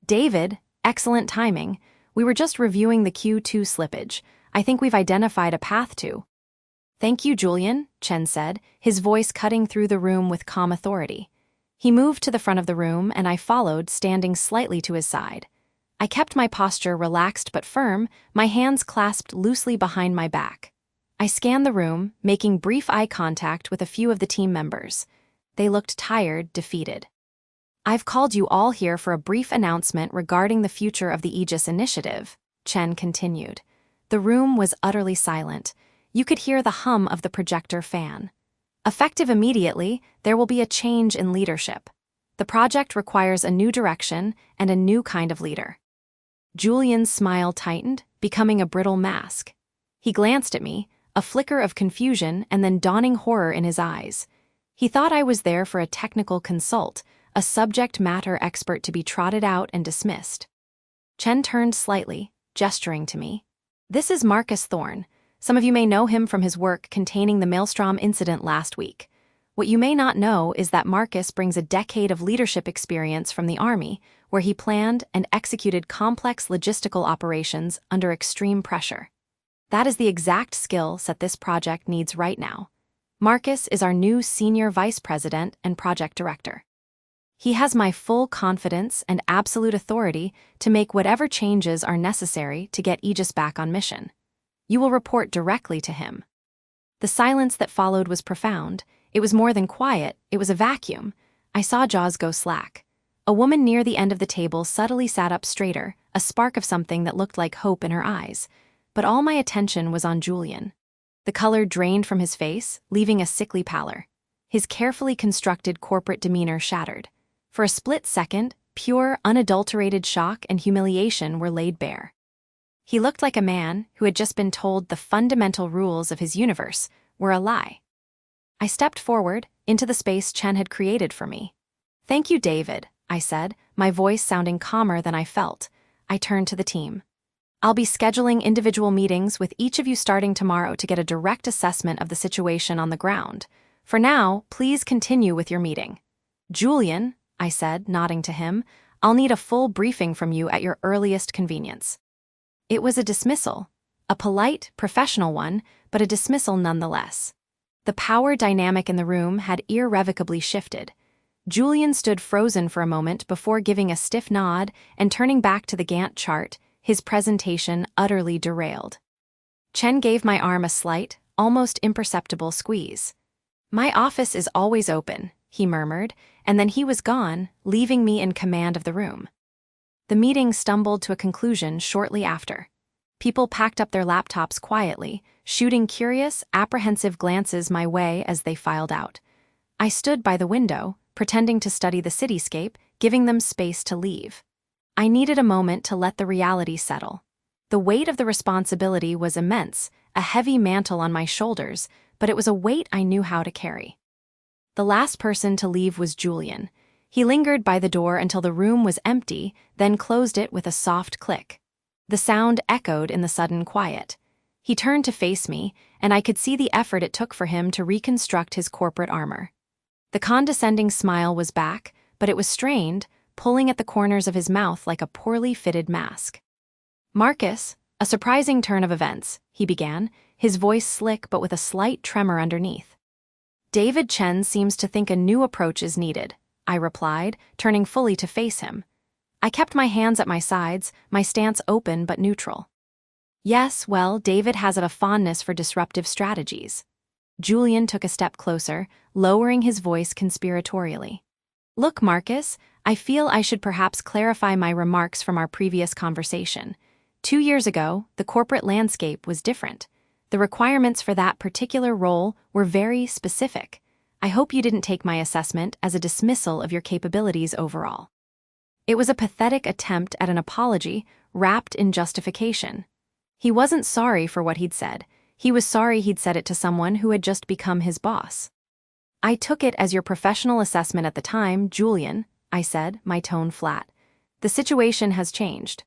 David, excellent timing. We were just reviewing the Q2 slippage. I think we've identified a path to. Thank you, Julian, Chen said, his voice cutting through the room with calm authority. He moved to the front of the room, and I followed, standing slightly to his side. I kept my posture relaxed but firm, my hands clasped loosely behind my back. I scanned the room, making brief eye contact with a few of the team members. They looked tired, defeated. I've called you all here for a brief announcement regarding the future of the Aegis Initiative, Chen continued. The room was utterly silent. You could hear the hum of the projector fan. Effective immediately, there will be a change in leadership. The project requires a new direction and a new kind of leader. Julian's smile tightened, becoming a brittle mask. He glanced at me, a flicker of confusion and then dawning horror in his eyes. He thought I was there for a technical consult, a subject matter expert to be trotted out and dismissed. Chen turned slightly, gesturing to me. This is Marcus Thorne. Some of you may know him from his work containing the Maelstrom incident last week. What you may not know is that Marcus brings a decade of leadership experience from the Army, where he planned and executed complex logistical operations under extreme pressure. That is the exact skill set this project needs right now. Marcus is our new Senior Vice President and Project Director. He has my full confidence and absolute authority to make whatever changes are necessary to get Aegis back on mission. You will report directly to him. The silence that followed was profound. It was more than quiet, it was a vacuum. I saw jaws go slack. A woman near the end of the table subtly sat up straighter, a spark of something that looked like hope in her eyes. But all my attention was on Julian. The color drained from his face, leaving a sickly pallor. His carefully constructed corporate demeanor shattered. For a split second, pure, unadulterated shock and humiliation were laid bare. He looked like a man who had just been told the fundamental rules of his universe were a lie. I stepped forward, into the space Chen had created for me. Thank you, David, I said, my voice sounding calmer than I felt. I turned to the team. I'll be scheduling individual meetings with each of you starting tomorrow to get a direct assessment of the situation on the ground. For now, please continue with your meeting. Julian, I said, nodding to him, I'll need a full briefing from you at your earliest convenience. It was a dismissal. A polite, professional one, but a dismissal nonetheless. The power dynamic in the room had irrevocably shifted. Julian stood frozen for a moment before giving a stiff nod and turning back to the Gantt chart, his presentation utterly derailed. Chen gave my arm a slight, almost imperceptible squeeze. My office is always open, he murmured, and then he was gone, leaving me in command of the room. The meeting stumbled to a conclusion shortly after. People packed up their laptops quietly, shooting curious, apprehensive glances my way as they filed out. I stood by the window, pretending to study the cityscape, giving them space to leave. I needed a moment to let the reality settle. The weight of the responsibility was immense, a heavy mantle on my shoulders, but it was a weight I knew how to carry. The last person to leave was Julian. He lingered by the door until the room was empty, then closed it with a soft click. The sound echoed in the sudden quiet. He turned to face me, and I could see the effort it took for him to reconstruct his corporate armor. The condescending smile was back, but it was strained, pulling at the corners of his mouth like a poorly fitted mask. Marcus, a surprising turn of events, he began, his voice slick but with a slight tremor underneath. David Chen seems to think a new approach is needed, I replied, turning fully to face him. I kept my hands at my sides, my stance open but neutral. Yes, well, David has a fondness for disruptive strategies. Julian took a step closer, lowering his voice conspiratorially. Look, Marcus, I feel I should perhaps clarify my remarks from our previous conversation. 2 years ago, the corporate landscape was different. The requirements for that particular role were very specific. I hope you didn't take my assessment as a dismissal of your capabilities overall. It was a pathetic attempt at an apology wrapped in justification. He wasn't sorry for what he'd said. He was sorry he'd said it to someone who had just become his boss. I took it as your professional assessment at the time, Julian, I said, my tone flat. The situation has changed.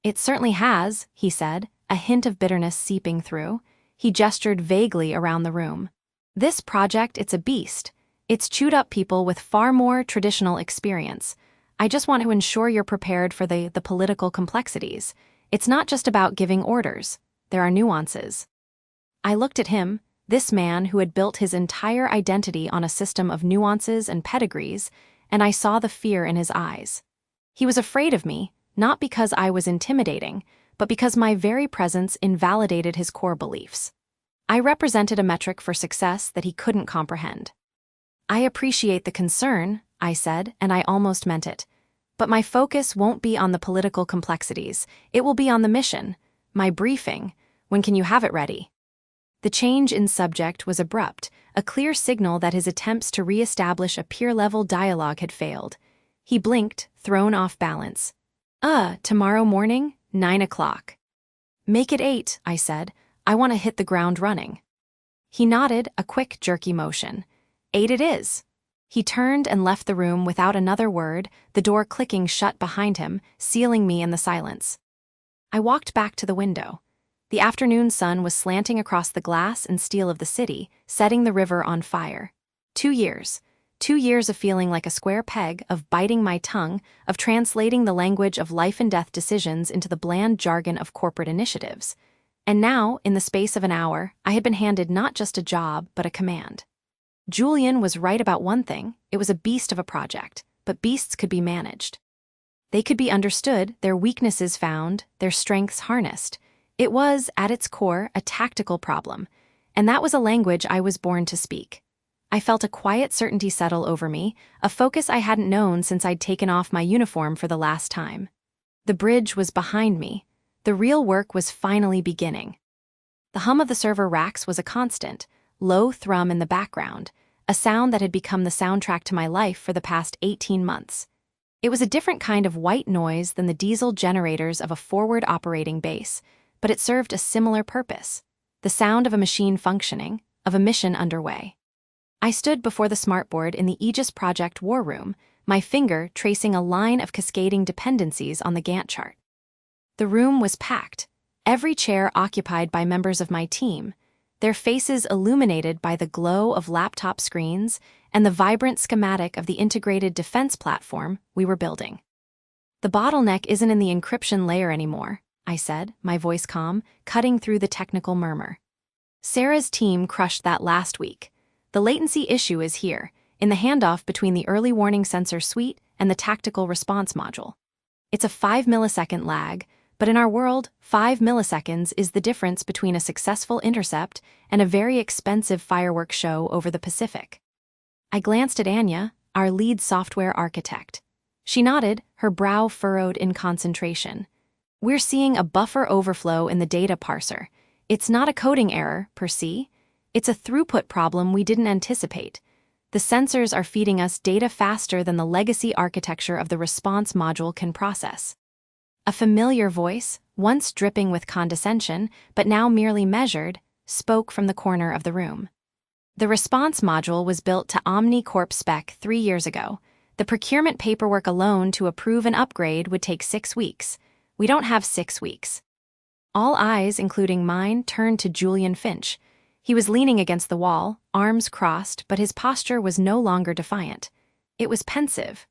It certainly has, he said, a hint of bitterness seeping through. He gestured vaguely around the room. This project, it's a beast. It's chewed up people with far more traditional experience. I just want to ensure you're prepared for the political complexities. It's not just about giving orders. There are nuances. I looked at him, This man who had built his entire identity on a system of nuances and pedigrees, and I saw the fear in his eyes. He was afraid of me, not because I was intimidating, but because my very presence invalidated his core beliefs. I represented a metric for success that he couldn't comprehend. "I appreciate the concern," I said, and I almost meant it. "But my focus won't be on the political complexities. It will be on the mission. My briefing. When can you have it ready?" The change in subject was abrupt, a clear signal that his attempts to re-establish a peer-level dialogue had failed. He blinked, thrown off balance. Tomorrow morning, 9 o'clock. "Make it 8, I said. "I want to hit the ground running." He nodded, a quick, jerky motion. 8 it is. He turned and left the room without another word, the door clicking shut behind him, sealing me in the silence. I walked back to the window. The afternoon sun was slanting across the glass and steel of the city, setting the river on fire. 2 years. 2 years of feeling like a square peg, of biting my tongue, of translating the language of life-and-death decisions into the bland jargon of corporate initiatives. And now, in the space of an hour, I had been handed not just a job, but a command. Julian was right about one thing: it was a beast of a project, but beasts could be managed. They could be understood, their weaknesses found, their strengths harnessed. It was, at its core, a tactical problem, and that was a language I was born to speak. I felt a quiet certainty settle over me, a focus I hadn't known since I'd taken off my uniform for the last time. The bridge was behind me. The real work was finally beginning. The hum of the server racks was a constant, low thrum in the background, a sound that had become the soundtrack to my life for the past 18 months. It was a different kind of white noise than the diesel generators of a forward operating base, but it served a similar purpose: the sound of a machine functioning, of a mission underway. I stood before the smartboard in the Aegis Project war room, my finger tracing a line of cascading dependencies on the Gantt chart. The room was packed, every chair occupied by members of my team, their faces illuminated by the glow of laptop screens and the vibrant schematic of the integrated defense platform we were building. "The bottleneck isn't in the encryption layer anymore," I said, my voice calm, cutting through the technical murmur. "Sarah's team crushed that last week. The latency issue is here, in the handoff between the early warning sensor suite and the tactical response module. It's a 5-millisecond lag, but in our world, 5 milliseconds is the difference between a successful intercept and a very expensive fireworks show over the Pacific." I glanced at Anya, our lead software architect. She nodded, her brow furrowed in concentration. "We're seeing a buffer overflow in the data parser. It's not a coding error, per se. It's a throughput problem we didn't anticipate. The sensors are feeding us data faster than the legacy architecture of the response module can process." A familiar voice, once dripping with condescension, but now merely measured, spoke from the corner of the room. "The response module was built to OmniCorp spec 3 years ago. The procurement paperwork alone to approve an upgrade would take 6 weeks. We don't have 6 weeks." All eyes, including mine, turned to Julian Finch. He was leaning against the wall, arms crossed, but his posture was no longer defiant. It was pensive.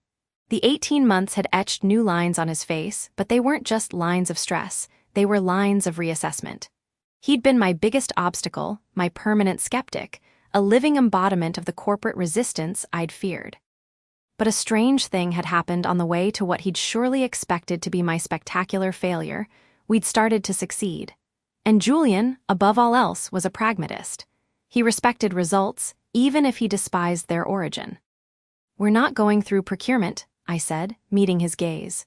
The 18 months had etched new lines on his face, but they weren't just lines of stress, they were lines of reassessment. He'd been my biggest obstacle, my permanent skeptic, a living embodiment of the corporate resistance I'd feared. But a strange thing had happened on the way to what he'd surely expected to be my spectacular failure. We'd started to succeed. And Julian, above all else, was a pragmatist. He respected results, even if he despised their origin. "We're not going through procurement," I said, meeting his gaze.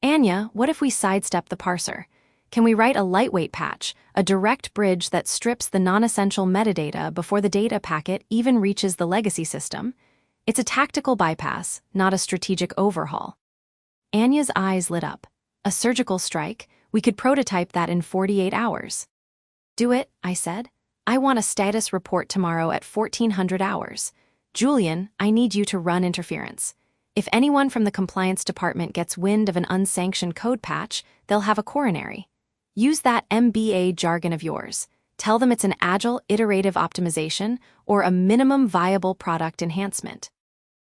"Anya, what if we sidestep the parser? Can we write a lightweight patch, a direct bridge that strips the non-essential metadata before the data packet even reaches the legacy system? It's a tactical bypass, not a strategic overhaul." Anya's eyes lit up. "A surgical strike? We could prototype that in 48 hours. "Do it," I said. "I want a status report tomorrow at 1400 hours. Julian, I need you to run interference. If anyone from the compliance department gets wind of an unsanctioned code patch, they'll have a coronary. Use that MBA jargon of yours. Tell them it's an agile, iterative optimization or a minimum viable product enhancement.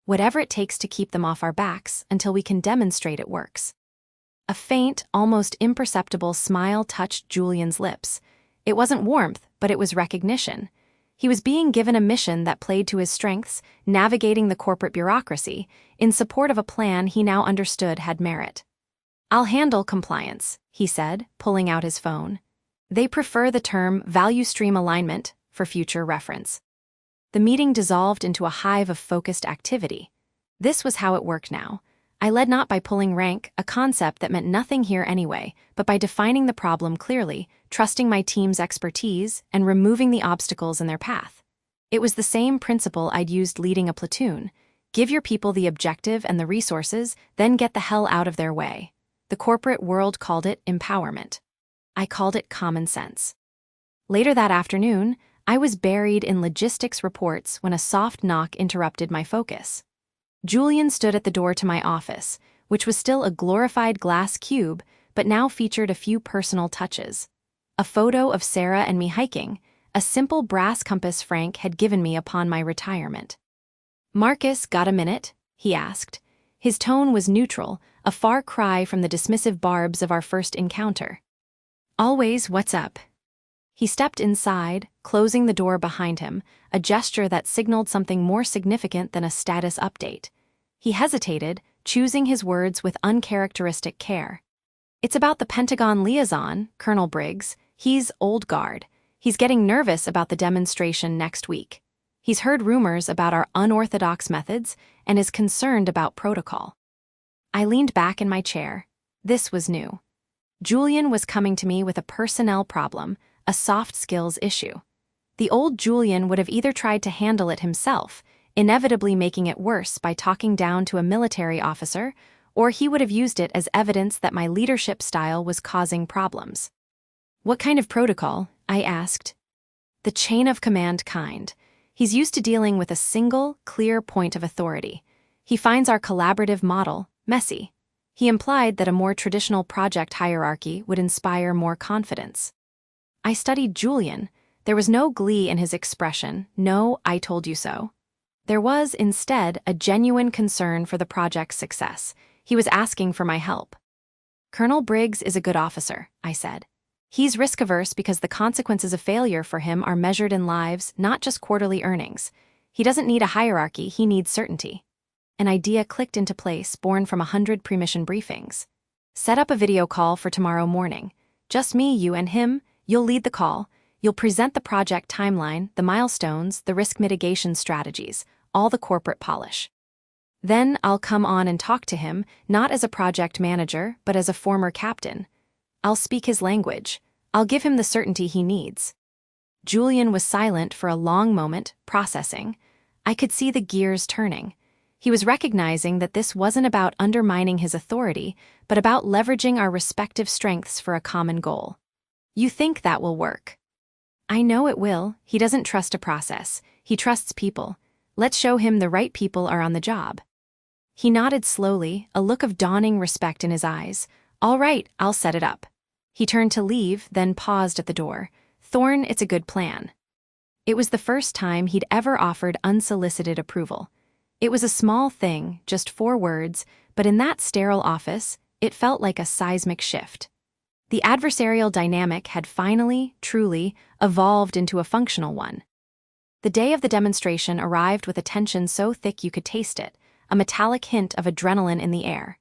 Whatever it takes to keep them off our backs until we can demonstrate it works." A faint, almost imperceptible smile touched Julian's lips. It wasn't warmth, but it was recognition. He was being given a mission that played to his strengths, navigating the corporate bureaucracy, in support of a plan he now understood had merit. "I'll handle compliance," he said, pulling out his phone. They prefer the term value stream alignment for future reference. The meeting dissolved into a hive of focused activity. This was how it worked now. I led not by pulling rank, a concept that meant nothing here anyway, but by defining the problem clearly, trusting my team's expertise, and removing the obstacles in their path. It was the same principle I'd used leading a platoon. Give your people the objective and the resources, then get the hell out of their way. The corporate world called it empowerment. I called it common sense. Later that afternoon, I was buried in logistics reports when a soft knock interrupted my focus. Julian stood at the door to my office, which was still a glorified glass cube, but now featured a few personal touches. A photo of Sarah and me hiking, a simple brass compass Frank had given me upon my retirement. "Marcus, got a minute?" he asked. His tone was neutral, a far cry from the dismissive barbs of our first encounter. "Always, what's up?" He stepped inside, closing the door behind him, a gesture that signaled something more significant than a status update. He hesitated, choosing his words with uncharacteristic care. "It's about the Pentagon liaison, Colonel Briggs. He's old guard. He's getting nervous about the demonstration next week. He's heard rumors about our unorthodox methods and is concerned about protocol." I leaned back in my chair. This was new. Julian was coming to me with a personnel problem, a soft skills issue. The old Julian would have either tried to handle it himself, inevitably making it worse by talking down to a military officer, or he would have used it as evidence that my leadership style was causing problems. "What kind of protocol?" I asked. "The chain of command kind. He's used to dealing with a single, clear point of authority. He finds our collaborative model messy." He implied that a more traditional project hierarchy would inspire more confidence. I studied Julian. There was no glee in his expression, no "I told you so." There was, instead, a genuine concern for the project's success. He was asking for my help. "Colonel Briggs is a good officer," I said. "He's risk-averse because the consequences of failure for him are measured in lives, not just quarterly earnings. He doesn't need a hierarchy, he needs certainty." An idea clicked into place, born from 100 pre-mission briefings. "Set up a video call for tomorrow morning. Just me, you, and him. You'll lead the call. You'll present the project timeline, the milestones, the risk mitigation strategies, all the corporate polish. Then I'll come on and talk to him, not as a project manager, but as a former captain. I'll speak his language. I'll give him the certainty he needs." Julian was silent for a long moment, processing. I could see the gears turning. He was recognizing that this wasn't about undermining his authority, but about leveraging our respective strengths for a common goal. "You think that will work?" "I know it will. He doesn't trust a process. He trusts people. Let's show him the right people are on the job." He nodded slowly, a look of dawning respect in his eyes. "All right, I'll set it up." He turned to leave, then paused at the door. "Thorne, it's a good plan." It was the first time he'd ever offered unsolicited approval. It was a small thing, just 4 words, but in that sterile office, it felt like a seismic shift. The adversarial dynamic had finally, truly, evolved into a functional one. The day of the demonstration arrived with a tension so thick you could taste it, a metallic hint of adrenaline in the air.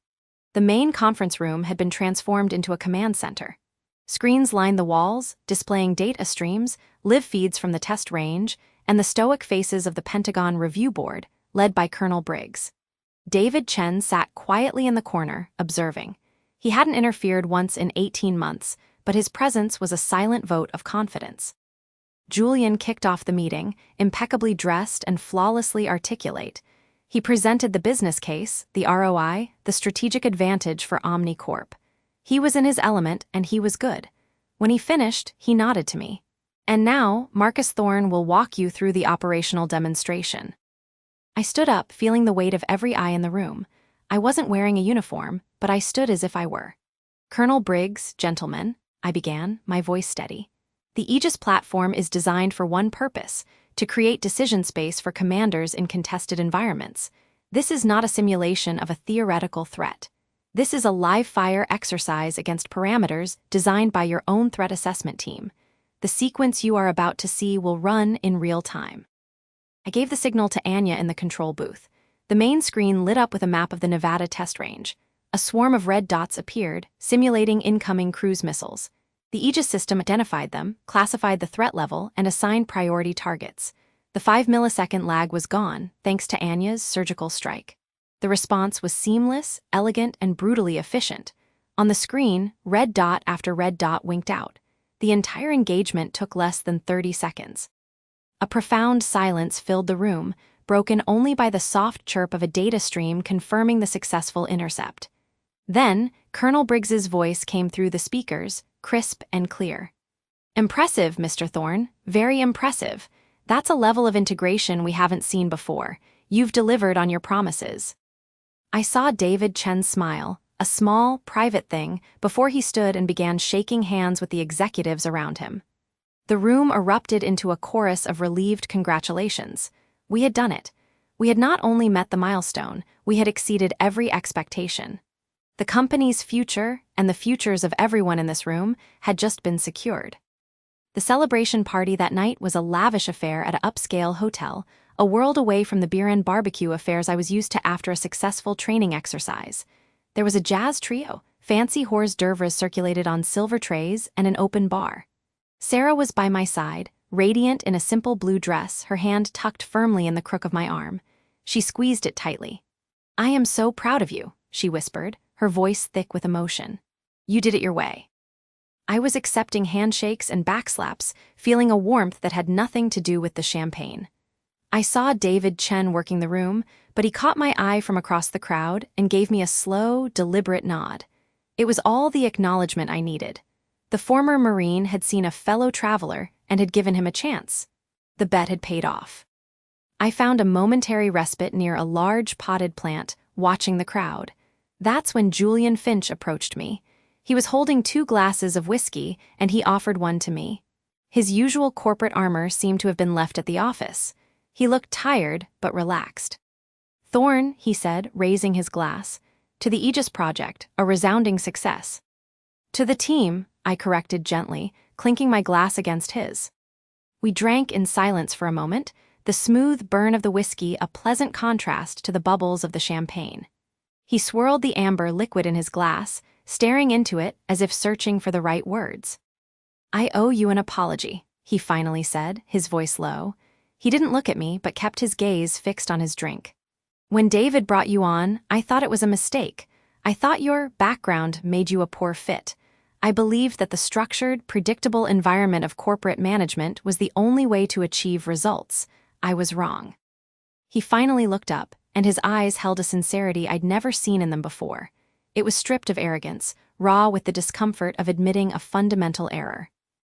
The main conference room had been transformed into a command center. Screens lined the walls, displaying data streams, live feeds from the test range, and the stoic faces of the Pentagon Review Board, led by Colonel Briggs. David Chen sat quietly in the corner, observing. He hadn't interfered once in 18 months, but his presence was a silent vote of confidence. Julian kicked off the meeting, impeccably dressed and flawlessly articulate. He presented the business case, the ROI, the strategic advantage for OmniCorp. He was in his element, and he was good. When he finished, he nodded to me. "And now, Marcus Thorne will walk you through the operational demonstration." I stood up, feeling the weight of every eye in the room. I wasn't wearing a uniform, but I stood as if I were. "Colonel Briggs, gentlemen," I began, my voice steady. "The Aegis platform is designed for one purpose, to create decision space for commanders in contested environments. This is not a simulation of a theoretical threat. This is a live-fire exercise against parameters designed by your own threat assessment team. The sequence you are about to see will run in real time. I gave the signal to Anya in the control booth. The main screen lit up with a map of the Nevada test range. A swarm of red dots appeared, simulating incoming cruise missiles. The Aegis system identified them, classified the threat level, and assigned priority targets. The 5-millisecond lag was gone, thanks to Anya's surgical strike. The response was seamless, elegant, and brutally efficient. On the screen, red dot after red dot winked out. The entire engagement took less than 30 seconds. A profound silence filled the room, broken only by the soft chirp of a data stream confirming the successful intercept. Then, Colonel Briggs's voice came through the speakers, crisp and clear. "Impressive, Mr. Thorne, very impressive. That's a level of integration we haven't seen before. You've delivered on your promises." I saw David Chen smile, a small, private thing, before he stood and began shaking hands with the executives around him. The room erupted into a chorus of relieved congratulations. We had done it. We had not only met the milestone, we had exceeded every expectation. The company's future, and the futures of everyone in this room, had just been secured. The celebration party that night was a lavish affair at an upscale hotel, a world away from the beer and barbecue affairs I was used to after a successful training exercise. There was a jazz trio, fancy hors d'oeuvres circulated on silver trays, and an open bar. Sarah was by my side, radiant in a simple blue dress, her hand tucked firmly in the crook of my arm. She squeezed it tightly. "I am so proud of you," she whispered, her voice thick with emotion. "You did it your way." I was accepting handshakes and backslaps, feeling a warmth that had nothing to do with the champagne. I saw David Chen working the room, but he caught my eye from across the crowd and gave me a slow, deliberate nod. It was all the acknowledgement I needed. The former Marine had seen a fellow traveler and had given him a chance. The bet had paid off. I found a momentary respite near a large potted plant, watching the crowd. That's when Julian Finch approached me. He was holding 2 glasses of whiskey, and he offered one to me. His usual corporate armor seemed to have been left at the office. He looked tired, but relaxed. "Thorne," he said, raising his glass. "To the Aegis project, a resounding success." "To the team," I corrected gently, clinking my glass against his. We drank in silence for a moment, the smooth burn of the whiskey a pleasant contrast to the bubbles of the champagne. He swirled the amber liquid in his glass, staring into it as if searching for the right words. "I owe you an apology," he finally said, his voice low. He didn't look at me, but kept his gaze fixed on his drink. "When David brought you on, I thought it was a mistake. I thought your background made you a poor fit. I believed that the structured, predictable environment of corporate management was the only way to achieve results. I was wrong." He finally looked up, and his eyes held a sincerity I'd never seen in them before. It was stripped of arrogance, raw with the discomfort of admitting a fundamental error.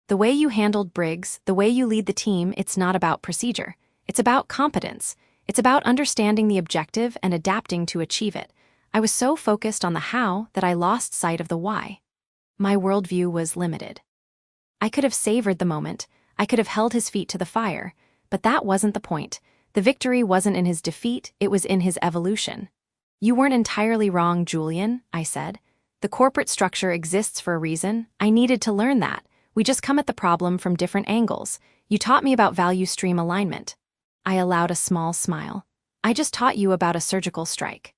"The way you handled Briggs, the way you lead the team, it's not about procedure. It's about competence. It's about understanding the objective and adapting to achieve it. I was so focused on the how that I lost sight of the why." My worldview was limited. I could have savored the moment, I could have held his feet to the fire, but that wasn't the point. The victory wasn't in his defeat, it was in his evolution. "You weren't entirely wrong, Julian," I said. "The corporate structure exists for a reason. I needed to learn that. We just come at the problem from different angles. You taught me about value stream alignment." I allowed a small smile. "I just taught you about a surgical strike."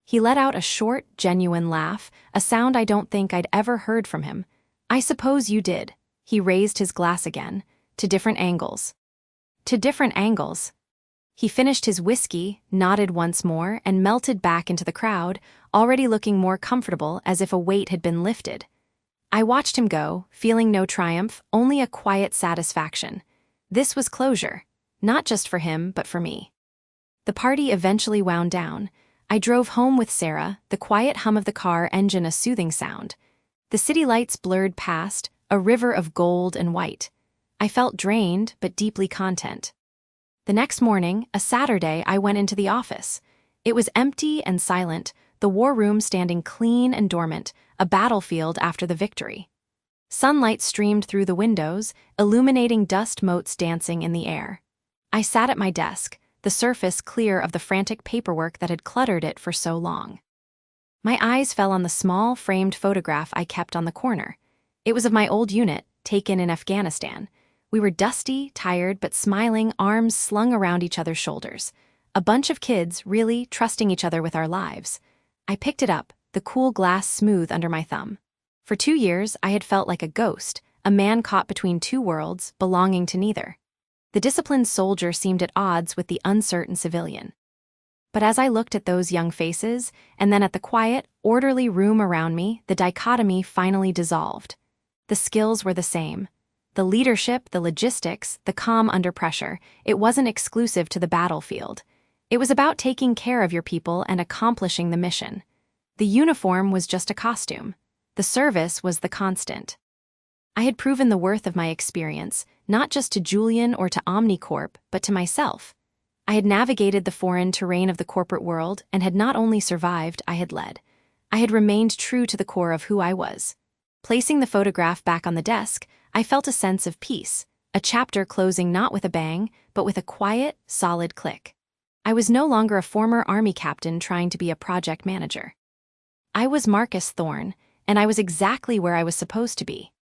He let out a short, genuine laugh, a sound I don't think I'd ever heard from him. "I suppose you did." He raised his glass again. "To different angles." "To different angles." He finished his whiskey, nodded once more, and melted back into the crowd, already looking more comfortable as if a weight had been lifted. I watched him go, feeling no triumph, only a quiet satisfaction. This was closure, not just for him, but for me. The party eventually wound down. I drove home with Sarah, the quiet hum of the car engine a soothing sound. The city lights blurred past, a river of gold and white. I felt drained, but deeply content. The next morning, a Saturday, I went into the office. It was empty and silent, the war room standing clean and dormant, a battlefield after the victory. Sunlight streamed through the windows, illuminating dust motes dancing in the air. I sat at my desk, the surface clear of the frantic paperwork that had cluttered it for so long. My eyes fell on the small, framed photograph I kept on the corner. It was of my old unit, taken in Afghanistan. We were dusty, tired, but smiling, arms slung around each other's shoulders. A bunch of kids, really, trusting each other with our lives. I picked it up, the cool glass smooth under my thumb. For 2 years, I had felt like a ghost, a man caught between two worlds, belonging to neither. The disciplined soldier seemed at odds with the uncertain civilian. But as I looked at those young faces, and then at the quiet, orderly room around me, the dichotomy finally dissolved. The skills were the same. The leadership, the logistics, the calm under pressure, it wasn't exclusive to the battlefield. It was about taking care of your people and accomplishing the mission. The uniform was just a costume. The service was the constant. I had proven the worth of my experience, not just to Julian or to Omnicorp, but to myself. I had navigated the foreign terrain of the corporate world and had not only survived, I had led. I had remained true to the core of who I was. Placing the photograph back on the desk, I felt a sense of peace, a chapter closing not with a bang, but with a quiet, solid click. I was no longer a former Army captain trying to be a project manager. I was Marcus Thorne, and I was exactly where I was supposed to be.